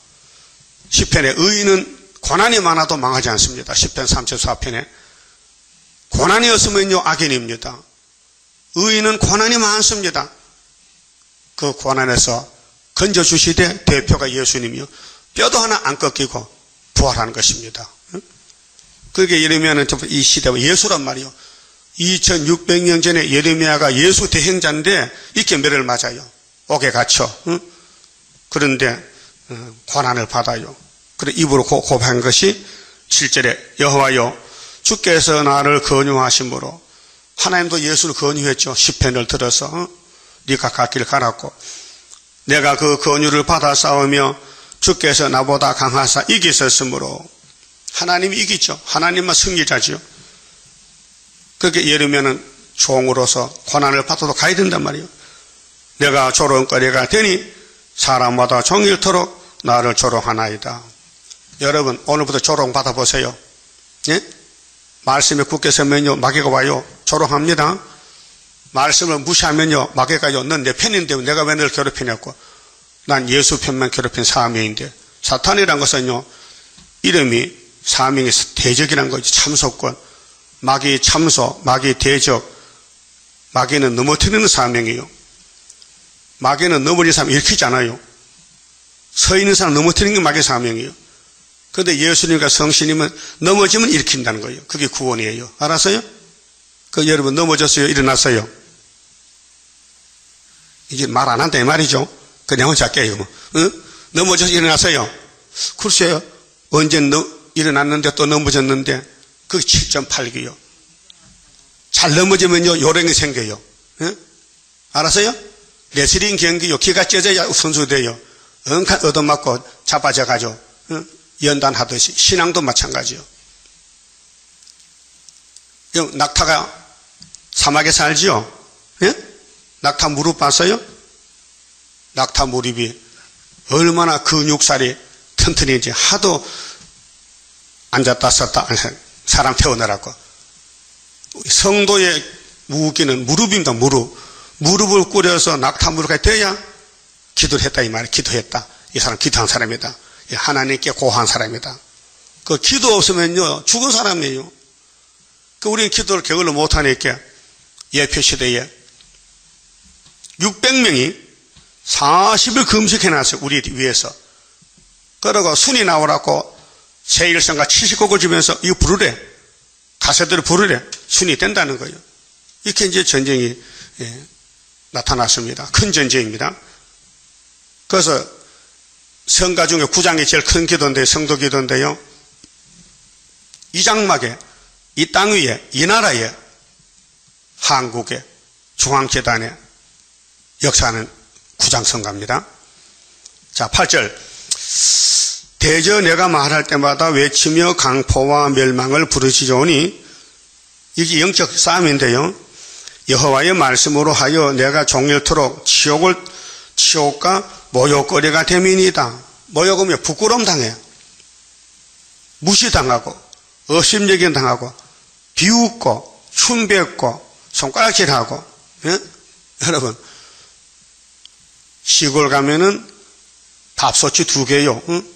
시편에 의인은 고난이 많아도 망하지 않습니다. 시편 34편에 고난이 없으면요 악인입니다. 의인은 고난이 많습니다. 그 고난에서 건져주시되 대표가 예수님이요, 뼈도 하나 안 꺾이고 부활하는 것입니다. 그렇게 예레미야는 이 시대가 예수란 말이요. 2600년 전에 예레미야가 예수 대행자인데 이렇게 매를 맞아요. 옥에 갇혀. 그런데 고난을 받아요. 그래 입으로 고백한 것이 7절에 여호와여 주께서 나를 권유하심으로, 하나님도 예수를 권유했죠. 시편을 들어서 네가 갈 길 가라고. 내가 그 권유를 받아 싸우며 주께서 나보다 강하사 이기셨으므로, 하나님이 이기죠. 하나님만 승리자죠. 그렇게 예르면은 종으로서 고난을 받아도 가야 된단 말이에요. 내가 조롱거리가 되니 사람마다 종일토록 나를 조롱하나이다. 여러분 오늘부터 조롱 받아보세요. 예? 말씀에 굳게 서면요 마귀가 와요. 조롱합니다. 말씀을 무시하면요 마귀가요, 넌 내 편인데 내가 왜 너를 괴롭히냐고. 난 예수 편만 괴롭힌 사명인데. 사탄이란 것은요 이름이 사명이 대적이란 거죠. 참소권, 마귀 참소, 마귀 대적. 마귀는 넘어뜨리는 사명이에요. 마귀는 넘어진 사람 일으키지 않아요. 서 있는 사람 넘어뜨리는 게 마귀 사명이에요. 그런데 예수님과 성신님은 넘어지면 일으킨다는 거예요. 그게 구원이에요. 알았어요? 그 여러분 넘어졌어요? 일어났어요? 이제 말 안 한다 이 말이죠. 그냥 혼자 깨요. 뭐. 응? 넘어져서 일어났어요? 글쎄요. 언제 일어났는데 또 넘어졌는데 그게 7.8기요. 잘 넘어지면요 요령이 생겨요. 응? 알았어요? 레슬링 경기요. 기가 찢어야 선수 돼요. 엉칸 얻어맞고 자빠져가지고 응? 연단하듯이 신앙도 마찬가지요. 낙타가 사막에 살지요. 예? 낙타 무릎 봤어요? 낙타 무릎이 얼마나 근육살이 튼튼한지 하도 앉았다 섰다 사람 태우느라고. 성도의 무기는 무릎입니다. 무릎을 꿇여서 낙타 무릎까지 돼야 기도를 했다 이 말이에요. 기도했다. 이 사람 기도한 사람이다. 하나님께 고한 사람이다. 그 기도 없으면요 죽은 사람이에요. 그 우리는 기도를 게을러 못하니까 예표 시대에 600명이 40일 금식해놨어요. 우리 위해서. 그러고 순이 나오라고 세일성가 70곡을 주면서 이거 부르래. 가세들을 부르래. 순이 된다는 거예요. 이렇게 이제 전쟁이 나타났습니다. 큰 전쟁입니다. 그래서 성가 중에 9장이 제일 큰 기도인데 성도 기도인데요. 이 장막에 이 땅 위에 이 나라에 한국의 중앙재단에 역사하는 9장 성가입니다. 자 8절 대저 내가 말할 때마다 외치며 강포와 멸망을 부르시오니 이게 영적 싸움인데요. 여호와의 말씀으로 하여 내가 종일토록 치욕과 모욕거리가 됨이니이다. 모욕하면 부끄러움 당해요. 무시당하고 업심여김 당하고 비웃고 춤뱉고 손가락질하고. 예? 여러분 시골 가면은 밥솥이 2개요. 응?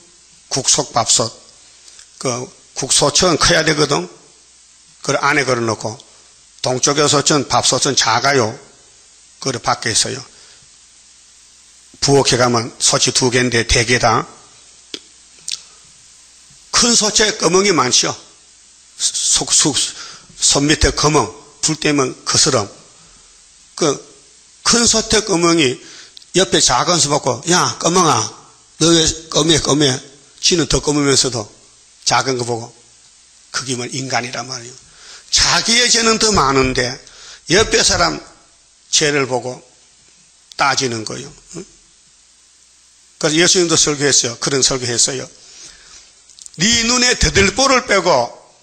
국속밥솥. 그 국소처는 커야 되거든. 그걸 안에 걸어놓고 동쪽에서는 밥솥은 작아요. 그걸 밖에 있어요. 부엌에 가면 솥이 2개인데 대개다. 큰 솥에 거멍이 많죠. 손 밑에 거멍, 불 때면 거스름. 그 큰 솥에 거멍이 옆에 작은 솥 받고, 야 거멍아 너 왜 검해 지는 더 검으면서도 작은 거 보고 그게 뭐 인간이란 말이에요. 자기의 죄는 더 많은데 옆에 사람 죄를 보고 따지는 거예요. 그래서 예수님도 설교했어요. 그런 설교했어요. 네 눈에 더들보를 빼고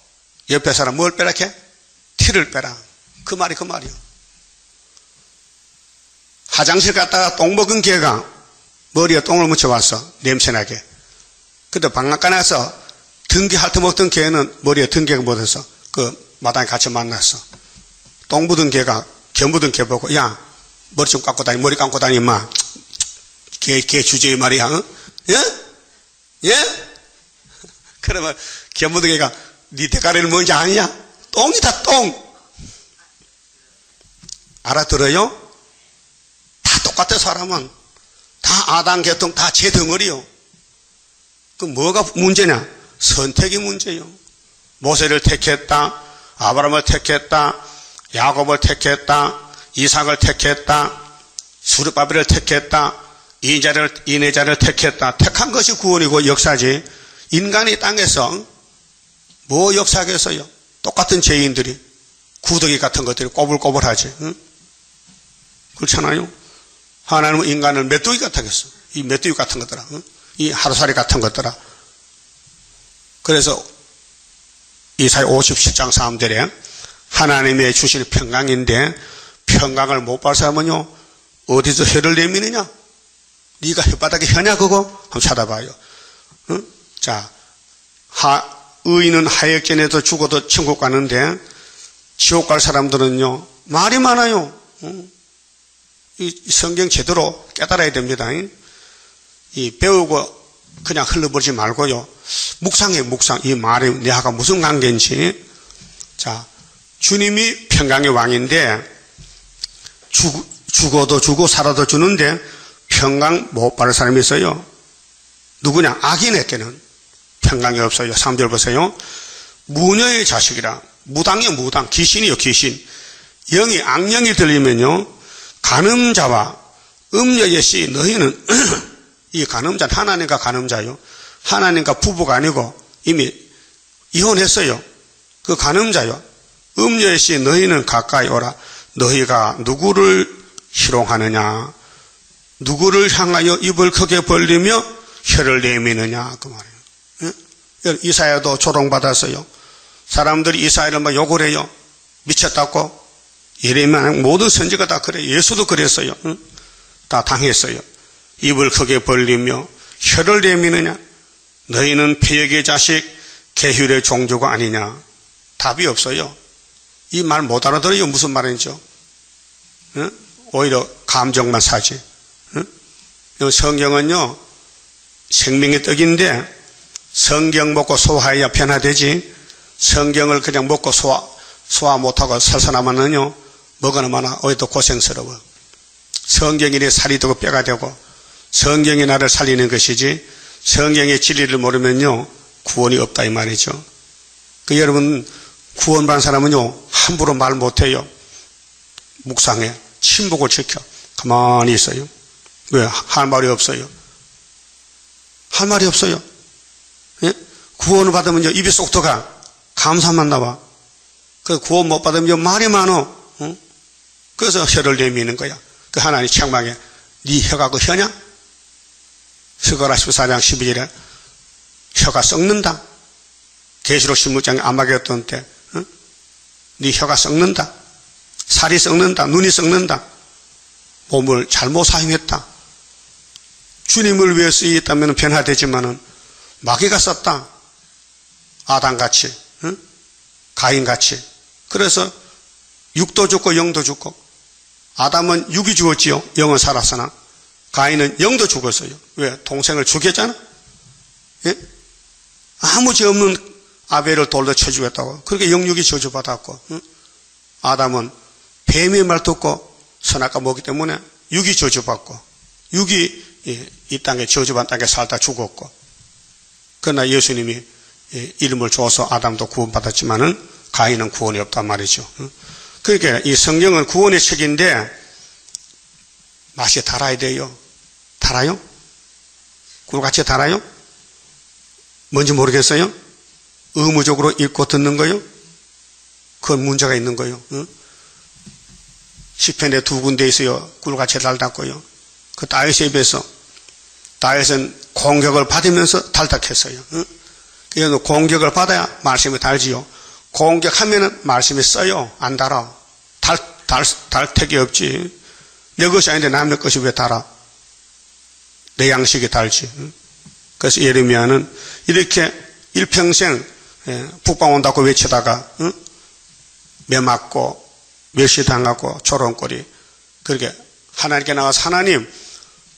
옆에 사람 뭘 빼라 해? 티를 빼라. 그 말이요. 화장실 갔다가 똥 먹은 개가 머리에 똥을 묻혀왔어. 냄새나게. 근데 방앗간 나서 등기 핥아먹던 개는 머리에 등기가 묻어서 그 마당에 같이 만났어. 똥 묻은 개가 겨 묻은 개 보고 야 머리 좀 감고 다니 머리 감고 다니 임마. 개 주제의 말이야. 어? 예? 그러면 겨 묻은 개가 네 대가리는 뭔지 아니냐? 똥이다 똥. 알아들어요? 다 똑같아. 사람은 다 아담 계통 다 제 덩어리요. 그 뭐가 문제냐? 선택이 문제요. 모세를 택했다, 아브라함을 택했다, 야곱을 택했다, 이삭을 택했다, 수르바벨을 택했다, 이내자를 택했다. 택한 것이 구원이고 역사지. 인간이 땅에서 뭐 역사하겠어요? 똑같은 죄인들이 구더기 같은 것들이 꼬불꼬불하지. 응? 그렇잖아요. 하나님은 인간을 메뚜기 같았겠어. 이 메뚜기 같은 것들아, 응? 이 하루살이 같은 것들아. 그래서 이사야 57장 3절에 하나님의 주실 평강인데 평강을 못 받을 사람은요 어디서 혀를 내미느냐? 네가 혓바닥에 혀냐 그거? 한번 찾아봐요. 응? 자, 의인은 하역전에도 죽어도 천국 가는데 지옥 갈 사람들은요 말이 많아요. 응? 이 성경 제대로 깨달아야 됩니다. 이 배우고 그냥 흘러버리지 말고요. 묵상해. 이 말이 내하고 무슨 관계인지. 자, 주님이 평강의 왕인데 죽어도 주고 살아도 주는데 평강 못 받을 사람이 있어요. 누구냐? 악인에게는 평강이 없어요. 3절 보세요. 무녀의 자식이라. 무당이요 무당. 귀신이요 귀신. 영이 악령이 들리면요 간음자와 음녀의 씨 너희는 이 간음자는 하나님과 간음자요. 하나님과 부부가 아니고 이미 이혼했어요. 그 간음자요. 음녀의 씨 너희는 가까이 오라. 너희가 누구를 희롱하느냐? 누구를 향하여 입을 크게 벌리며 혀를 내미느냐? 그 말이에요. 예? 이사야도 조롱받았어요. 사람들이 이사야를 막 욕을 해요. 미쳤다고. 예레미야 모든 선지가 다 그래요. 예수도 그랬어요. 응? 다 당했어요. 입을 크게 벌리며 혀를 내미느냐? 너희는 폐역의 자식 계율의 종조가 아니냐? 답이 없어요. 이 말 못 알아들어요. 무슨 말인지요? 응? 오히려 감정만 사지. 응? 성경은요 생명의 떡인데 성경 먹고 소화해야 변화되지. 성경을 그냥 먹고 소화 못하고 살살하면은요 먹어나 마나 오히려 고생스러워. 성경이 살이 되고 뼈가 되고 성경이 나를 살리는 것이지 성경의 진리를 모르면요 구원이 없다 이 말이죠. 그 여러분 구원받은 사람은요 함부로 말 못해요. 묵상해. 침묵을 지켜. 가만히 있어요. 왜? 할 말이 없어요. 할 말이 없어요. 예? 구원을 받으면요 입이 쏙 들어가. 감사만 나와. 그 구원 못 받으면 말이 많어. 응? 그래서 혀를 내미는 거야. 그 하나님 책망에 네 혀가 그 혀냐? 스가랴 14장 12절에 혀가 썩는다. 계시록 16장에 아마겟돈 때 응? 네 혀가 썩는다. 살이 썩는다. 눈이 썩는다. 몸을 잘못 사용했다. 주님을 위해 쓰였다면 변화되지만은 마귀가 썼다. 아담같이 응? 가인같이. 그래서 육도 죽고 영도 죽고 아담은 육이 죽었지요. 영은 살았으나 가인은 영도 죽었어요. 왜? 동생을 죽였잖아. 예? 아무 죄 없는 아벨을 돌로 쳐 죽였다고. 그렇게 영육이 저주받았고 응? 아담은 뱀의 말 듣고 선악과 먹기 때문에 육이 저주받고 육이 이 땅에 저주받은 땅에 살다 죽었고 그러나 예수님이 이름을 줘서 아담도 구원받았지만은 가인은 구원이 없단 말이죠. 그러니까 이 성경은 구원의 책인데 맛이 달아야 돼요. 달아요? 꿀같이 달아요? 뭔지 모르겠어요? 의무적으로 읽고 듣는 거요? 그건 문제가 있는 거요. 시편에 두 군데 있어요. 꿀같이 달닥고요. 그 다윗에 비해서 다윗은 공격을 받으면서 달닥했어요. 그래서 공격을 받아야 말씀이 달지요. 공격하면은 말씀이 써요. 안 달아. 달택이 없지. 내 것이 아닌데 남의 것이 왜 달아? 내 양식이 달지. 그래서 예레미야는 이렇게 일평생 북방 온다고 외치다가 매 맞고 멸시당하고 조롱거리 그렇게 하나님께 나와서 하나님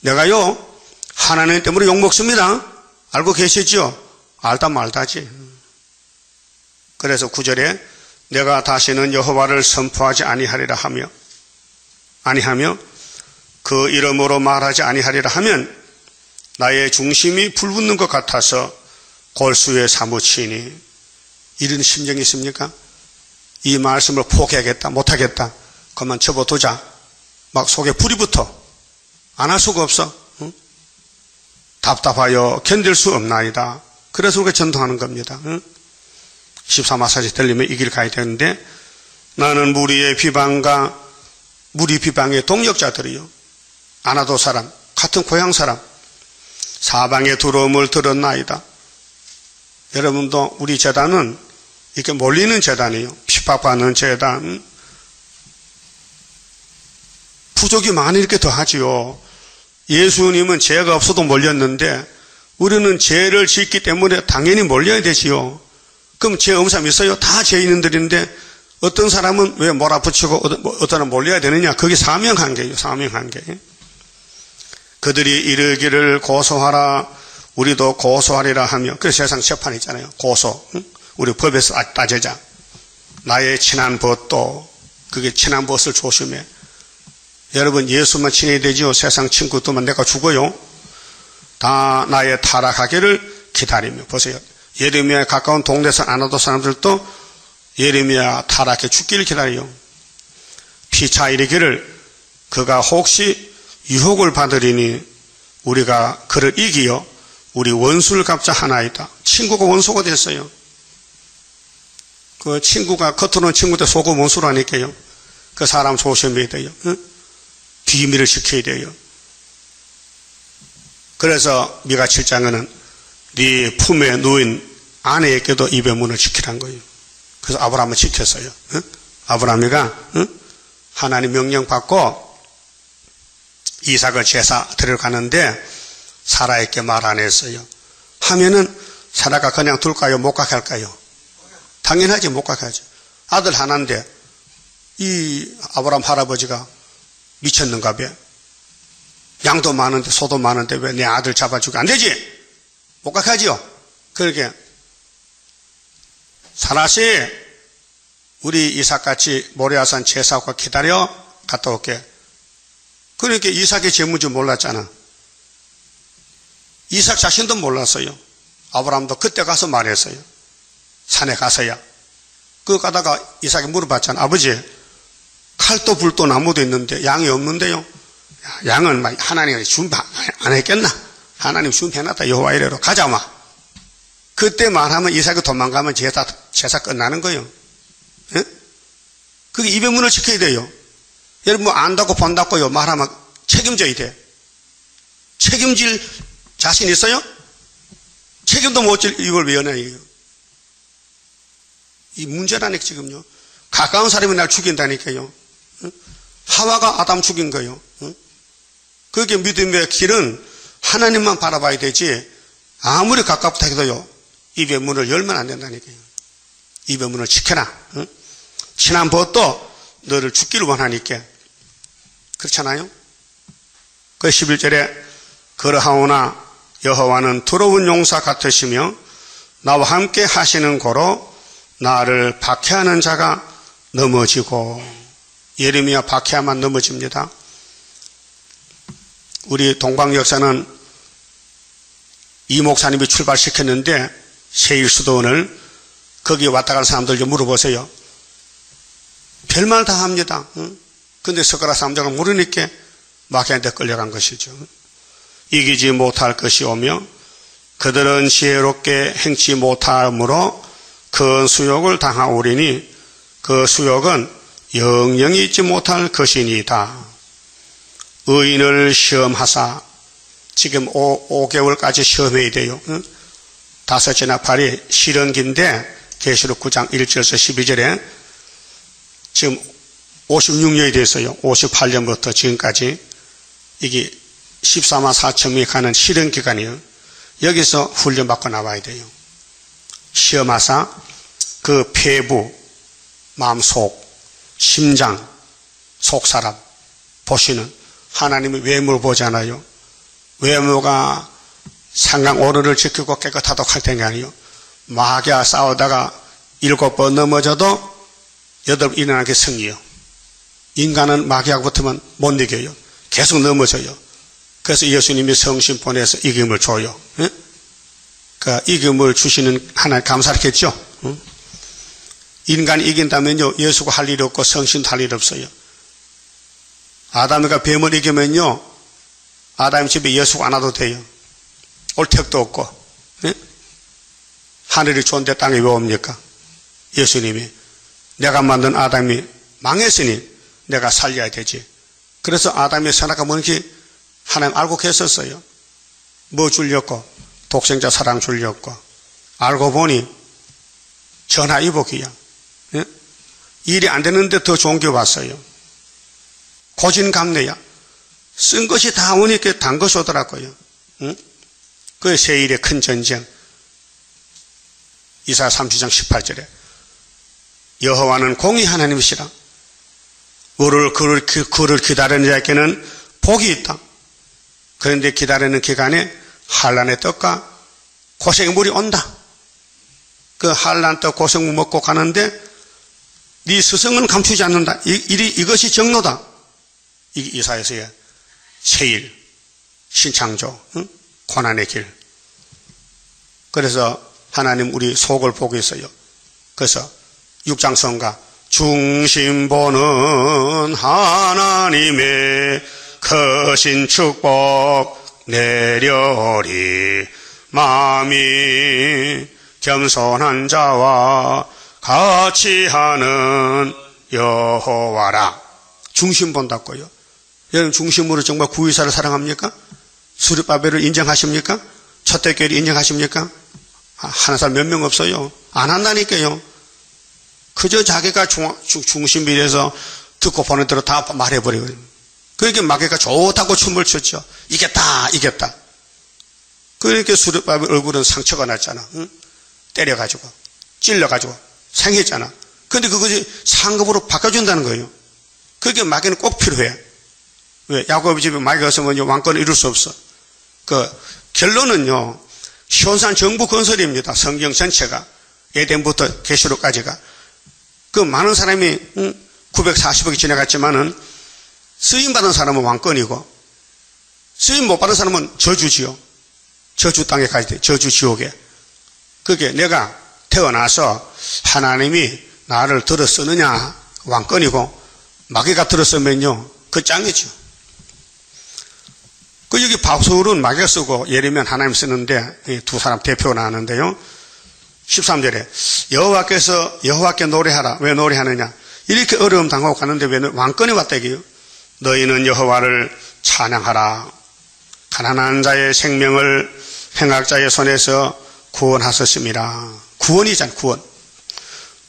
내가요 하나님 때문에 욕먹습니다. 알고 계시죠? 알다 말다지. 그래서 9절에 내가 다시는 여호와를 선포하지 아니하리라 하며 그 이름으로 말하지 아니하리라 하면 나의 중심이 불붙는 것 같아서 골수에 사무치니. 이런 심정이 있습니까? 이 말씀을 포기하겠다 못하겠다 그만 접어두자 막 속에 불이 붙어 안 할 수가 없어. 답답하여 견딜 수 없나이다. 그래서 우리가 전도하는 겁니다. 13마사지 들리면 이 길 가야 되는데 나는 무리 비방의 동역자들이요 아나도 사람 같은 고향 사람 사방의 두려움을 들었나이다. 여러분도 우리 재단은 이렇게 몰리는 재단이에요. 핍박받는 재단. 부족이 많이 이렇게 더하지요. 예수님은 죄가 없어도 몰렸는데 우리는 죄를 짓기 때문에 당연히 몰려야 되지요. 그럼 죄 없는 사람 있어요? 다 죄인들인데 어떤 사람은 왜 몰아붙이고 어떤 사람은 몰려야 되느냐? 그게 사명한계예요. 사명한계. 그들이 이르기를 고소하라 우리도 고소하리라 하며. 그래서 세상 재판 있잖아요. 고소. 우리 법에서 따지자. 나의 친한 벗도 그게 친한 벗을 조심해. 여러분 예수만 친해야 되지요. 세상 친구들만 내가 죽어요. 다 나의 타락하기를 기다리며. 보세요. 예레미야에 가까운 동네에서 아나도 사람들도 예레미야 타락해 죽기를 기다려요. 피차 이르기를 그가 혹시 유혹을 받으리니 우리가 그를 이기어 우리 원수를 갚자 하나이다. 친구가 원수가 됐어요. 그 친구가 겉으로는 친구인데 속은 원수라니까요. 그 사람 조심해야 돼요. 비밀을 지켜야 돼요. 그래서 미가 7장에는 네 품에 누인 아내에게도 입의 문을 지키란 거예요. 그래서 아브라함은 지켰어요. 아브라함이가 하나님 명령 받고 이삭을 제사 드리러 가는데 사라에게 말 안 했어요. 하면은 사라가 그냥 둘까요? 못 가게 할까요? 당연하지 못 가게 하죠. 아들 하나인데 이 아브라함 할아버지가 미쳤는가 봐. 양도 많은데 소도 많은데 왜 내 아들 잡아주고 안 되지? 못 가게 하지요. 그렇게 사라씨 우리 이삭같이 모리아산 제사과 기다려 갔다 올게. 그러니까 이삭의 재물인지 몰랐잖아. 이삭 자신도 몰랐어요. 아브라함도 그때 가서 말했어요. 산에 가서야. 그거 가다가 이삭이 물어봤잖아. 아버지 칼도 불도 나무도 있는데 양이 없는데요. 양은 막 하나님이 준비 안 했겠나? 하나님 준비해놨다. 여호와 이래로 가자 마. 그때 말하면 이삭이 도망가면 제사 끝나는 거예요. 예? 그게 입의 문을 지켜야 돼요. 여러분 뭐 안다고 본다고요 말하면 책임져야 돼. 책임질 자신 있어요? 책임도 못 질 이걸 왜 연애해요? 이 문제라니까 지금요. 가까운 사람이 날 죽인다니까요. 하와가 아담 죽인 거예요. 그게 믿음의 길은 하나님만 바라봐야 되지 아무리 가깝다 해도요 입의 문을 열면 안 된다니까요. 입의 문을 지켜라. 친한 벗도 너를 죽기를 원하니까. 그렇잖아요. 그 11절에 그러하오나 여호와는 더러운 용사 같으시며 나와 함께 하시는 고로 나를 박해하는 자가 넘어지고. 예레미야 박해하면 넘어집니다. 우리 동방역사는 이 목사님이 출발시켰는데 세일수도원을 거기 왔다 간 사람들 좀 물어보세요. 별말 다 합니다. 근데 스가랴 3장을 모르니까 마귀한테 끌려간 것이죠. 이기지 못할 것이 오며 그들은 지혜롭게 행치 못하므로 큰 수욕을 당하오리니 그 수욕은 영영이 잊지 못할 것이니이다. 의인을 시험하사 지금 5개월까지 시험해야 돼요. 5째나 8이 실현기인데 계시록 9장 1절에서 12절에 지금 56년이 됐어요. 58년부터 지금까지 이게 14만 4천명이 가는 실현 기간이에요. 여기서 훈련받고 나와야 돼요. 시험하사 그 폐부, 마음속, 심장, 속사람 보시는 하나님의 외모를 보잖아요. 외모가 상강 오르를 지키고 깨끗하도록 할 텐게 아니에요. 마귀와 싸우다가 7번 넘어져도 8번 일어나게 승리요. 인간은 마귀하고 붙으면 못 이겨요. 계속 넘어져요. 그래서 예수님이 성신 보내서 이김을 줘요. 그 이김을 주시는 하나님 감사했겠죠. 인간이 이긴다면요, 예수가 할 일이 없고 성신도 할 일이 없어요. 아담이가 뱀을 이기면요, 아담 집에 예수가 안 와도 돼요. 올 택도 없고. 하늘이 좋은데 땅에 왜 옵니까? 예수님이 내가 만든 아담이 망했으니 내가 살려야 되지. 그래서 아담의 선악과 뭔지 하나님 알고 계셨어요. 뭐 주려고? 독생자 사랑 주려고. 알고 보니 전화위복이야. 일이 안 되는데 더 좋은 게 왔어요. 고진감래야. 쓴 것이 다 오니까 단 것이 오더라고요. 그 세일의 큰 전쟁. 이사야 30장 18절에 여호와는 공의 하나님이시라. 그를 기다리는 자에게는 복이 있다. 그런데 기다리는 기간에 한란의 떡과 고생물이 온다. 그 한란 떡 고생물 먹고 가는데 네 스승은 감추지 않는다. 이것이 정로다. 이사야서의 세일, 신창조, 고난의 길. 그래서 하나님 우리 속을 보고 있어요. 그래서 6장 성가 중심 보는 하나님의 크신 축복 내려오리. 마음이 겸손한 자와 같이 하는 여호와라. 중심 본다고요. 여러분 중심으로 정말 구의사를 사랑합니까? 수르바벨을 인정하십니까? 첫대교회를 인정하십니까? 하는 사람 몇 명 없어요. 안 한다니까요. 그저 자기가 중심이 돼서 듣고 보는 대로 다 말해버리거든요. 그러니까 마귀가 좋다고 춤을 췄죠. 이겼다, 이겼다. 그러니까 수르바벨 얼굴은 상처가 났잖아. 응? 때려가지고, 찔러가지고, 상했잖아. 근데 그것이 상급으로 바꿔준다는 거예요. 그게 마귀는 꼭 필요해. 왜? 야곱의 집에 마귀가 없으면 왕권을 이룰 수 없어. 결론은요, 시온산 정부 건설입니다. 성경 전체가. 에덴부터 계시록까지가. 많은 사람이 940억이 지나갔지만은 쓰임받은 사람은 왕권이고 쓰임 못 받은 사람은 저주지요. 저주 땅에 가야 돼. 저주 지옥에. 그게 내가 태어나서 하나님이 나를 들어 쓰느냐 왕권이고 마귀가 들어 쓰면요 그 짱이죠. 여기 바울은 마귀가 쓰고 예레미야는 하나님 쓰는데 두 사람 대표가 나왔는데요. 13절에 여호와께 노래하라. 왜 노래하느냐? 이렇게 어려움 당하고 가는데 왜 왕권이 왔다 이게요. 너희는 여호와를 찬양하라. 가난한 자의 생명을 행악자의 손에서 구원하셨습니다. 구원이잖아.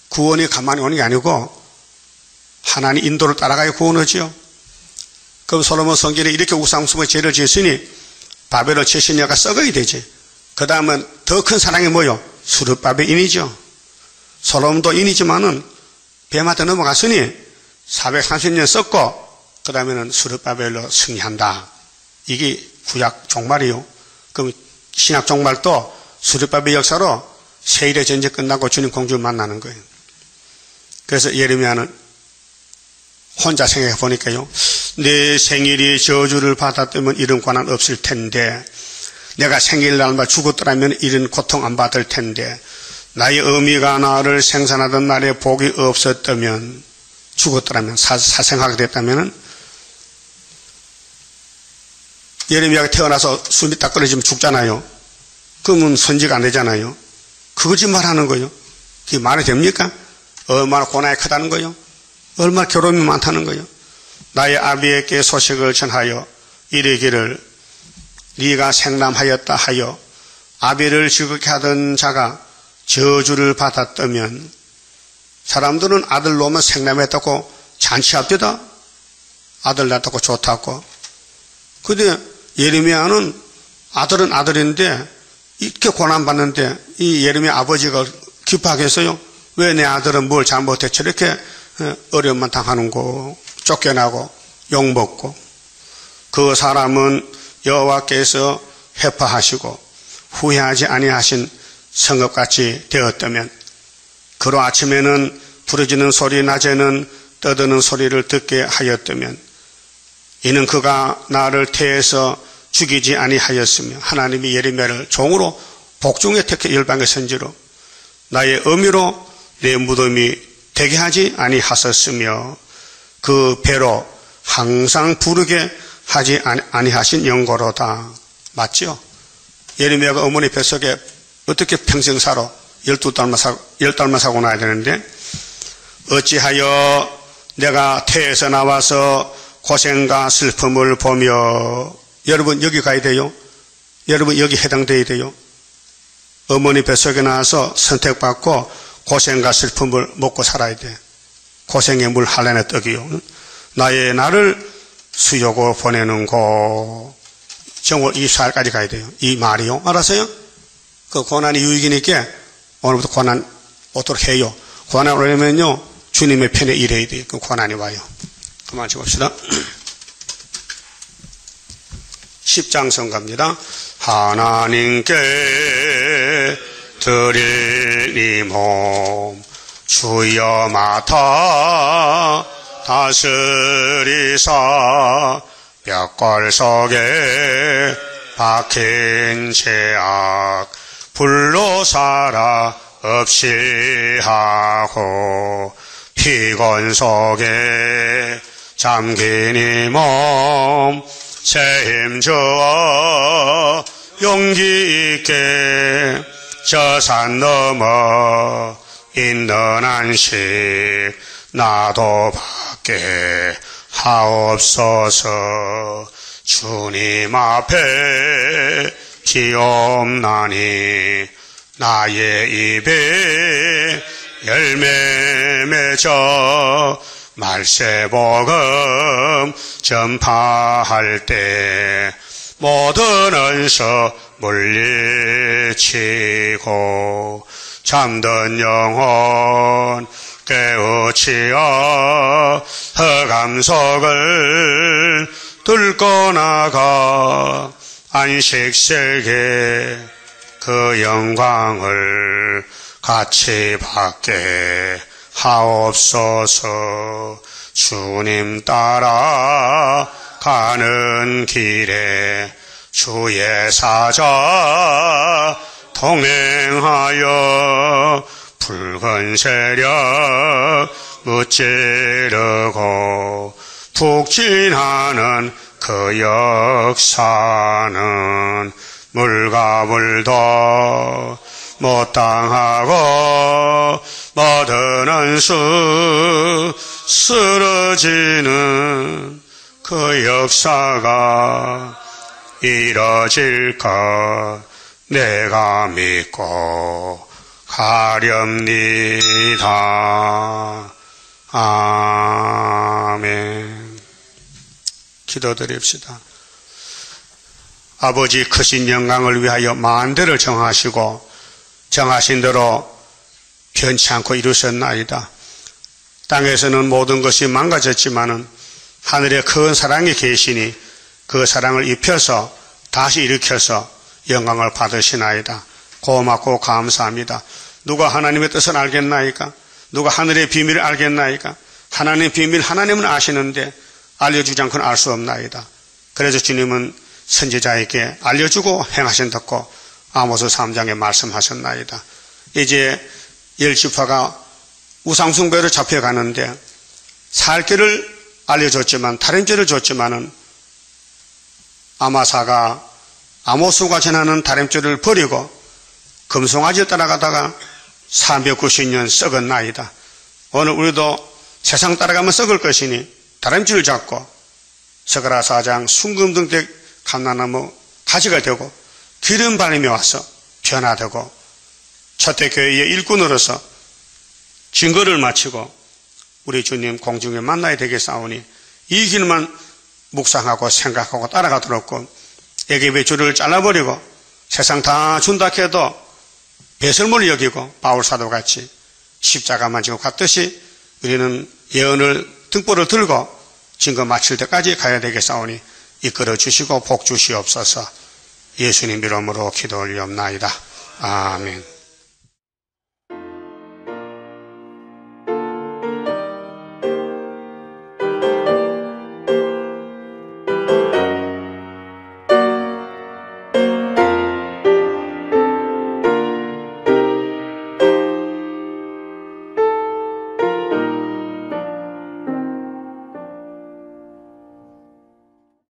구원이 가만히 오는 게 아니고 하나님 인도를 따라가야 구원하지요. 그럼 솔로몬 성전에 이렇게 우상숭배 죄를 지었으니 바벨을 최신야가 썩어야 되지. 그 다음은 더 큰 사랑이 뭐요? 수르바벨 인이죠. 솔로몬도 인이지만은 뱀한테 넘어갔으니 430년 썩고 그 다음에는 수르바벨로 승리한다. 이게 구약 종말이요. 그럼 신약 종말도 수르바벨 역사로 세일의 전쟁 끝나고 주님 공주를 만나는 거예요. 그래서 예레미야는 혼자 생각해 보니까요. 내 생일이 저주를 받았다면 이런 고난 없을 텐데 내가 생일날만 죽었더라면 이런 고통 안 받을 텐데 나의 어미가 나를 생산하던 날에 복이 없었다면 죽었더라면 사생하게 됐다면 예레미야가 태어나서 숨이 딱 끊어지면 죽잖아요. 그러면 선지가 안 되잖아요. 그거짓말 하는 거예요. 그게 말이 됩니까? 얼마나 고난이 크다는 거요? 얼마나 괴로움이 많다는 거요? 나의 아비에게 소식을 전하여 이르기를 네가 생남하였다 하여 아비를 즐겁게 하던 자가 저주를 받았다면 사람들은 아들 놓으면 생남했다고 잔치합디다. 아들 낳았다고 좋다고. 근데 예레미야는 아들은 아들인데 이렇게 고난받는데 이 예레미야 아버지가 기뻐하겠어요? 왜 내 아들은 뭘 잘못했지 이렇게 어려움만 당하는고 쫓겨나고 욕먹고. 그 사람은 여호와께서 회파하시고 후회하지 아니하신 성읍같이 되었다면 그로 아침에는 부르짖는 소리 낮에는 떠드는 소리를 듣게 하였다면 이는 그가 나를 태에서 죽이지 아니하였으며 하나님이 예레미야를 종으로 복중에 택해 열방의 선지로 나의 의미로 내 무덤이 되게 하지 아니하셨으며 그 배로 항상 부르게 하지 아니하신 영고로다. 맞죠? 예레미야가 어머니 뱃속에 어떻게 평생 살아? 10달만 사고 나야 되는데 어찌하여 내가 태에서 나와서 고생과 슬픔을 보며 여러분 여기 가야 돼요. 여러분 여기 해당돼야 돼요. 어머니 뱃속에 나와서 선택받고 고생과 슬픔을 먹고 살아야 돼. 고생의 물 한량의 떡이요. 나의 나를 수욕으로 보내는 곳. 정월 24일까지 가야 돼요. 이 말이요. 알았어요? 그 고난이 유익이니까 오늘부터 고난 오도록 해요. 고난 오려면요 주님의 편에 일해야 돼요. 그 고난이 와요. 그만 찍읍시다. 10장 성가입니다. 하나님께 드릴 이 몸 주여 맡아 다스리사 벽골 속에 박힌 죄악 불로 살아 없이 하고 피곤 속에 잠긴 이 몸 책임 주어 용기 있게 저 산 넘어 있는 안식 나도 받게 하옵소서. 주님 앞에 기옵나니 나의 입에 열매 맺어 말세복음 전파할 때 모든 언서 물리치고 잠든 영혼 깨우치어 흑암석을 뚫고 나가 안식세계 그 영광을 같이 받게 하옵소서. 주님 따라 가는 길에 주의 사자 동행하여 붉은 세력 무찌르고 북진하는 그 역사는 물과 물도 못 당하고 모든 원수 쓰러지는 그 역사가 이뤄질 것 내가 믿고 가렵니다. 아멘. 기도드립시다. 아버지 크신 영광을 위하여 만대를 정하시고 정하신 대로 변치 않고 이루셨나이다. 땅에서는 모든 것이 망가졌지만은 하늘에 큰 사랑이 계시니 그 사랑을 입혀서 다시 일으켜서 영광을 받으시나이다. 고맙고 감사합니다. 누가 하나님의 뜻을 알겠나이까? 누가 하늘의 비밀을 알겠나이까? 하나님의 비밀 하나님은 아시는데 알려주지 않고는 알 수 없나이다. 그래서 주님은 선지자에게 알려주고 행하신다고 아모스 3장에 말씀하셨나이다. 이제 10지파가 우상숭배로 잡혀가는데 살 길을 알려줬지만 다림질을 줬지만은 아마사가 아모스가 전하는 다림질을 버리고 금송아지를 따라가다가 490년 썩은 나이다. 오늘 우리도 세상 따라가면 썩을 것이니 다림줄을 잡고 스가랴 4장 순금등대 감람나무 가지가 되고 기름 바람이 와서 변화되고 초대교회의 일꾼으로서 증거를 마치고 우리 주님 공중에 만나야 되겠사오니 이 길만 묵상하고 생각하고 따라가도록 애굽의 줄을 잘라버리고 세상 다 준다 해도 배설물을 여기고 바울사도같이 십자가만 지고 갔듯이 우리는 예언을 등불을 들고 증거 마칠 때까지 가야 되겠사오니 이끌어 주시고 복 주시옵소서. 예수님 이름으로 기도 올리옵나이다. 아멘.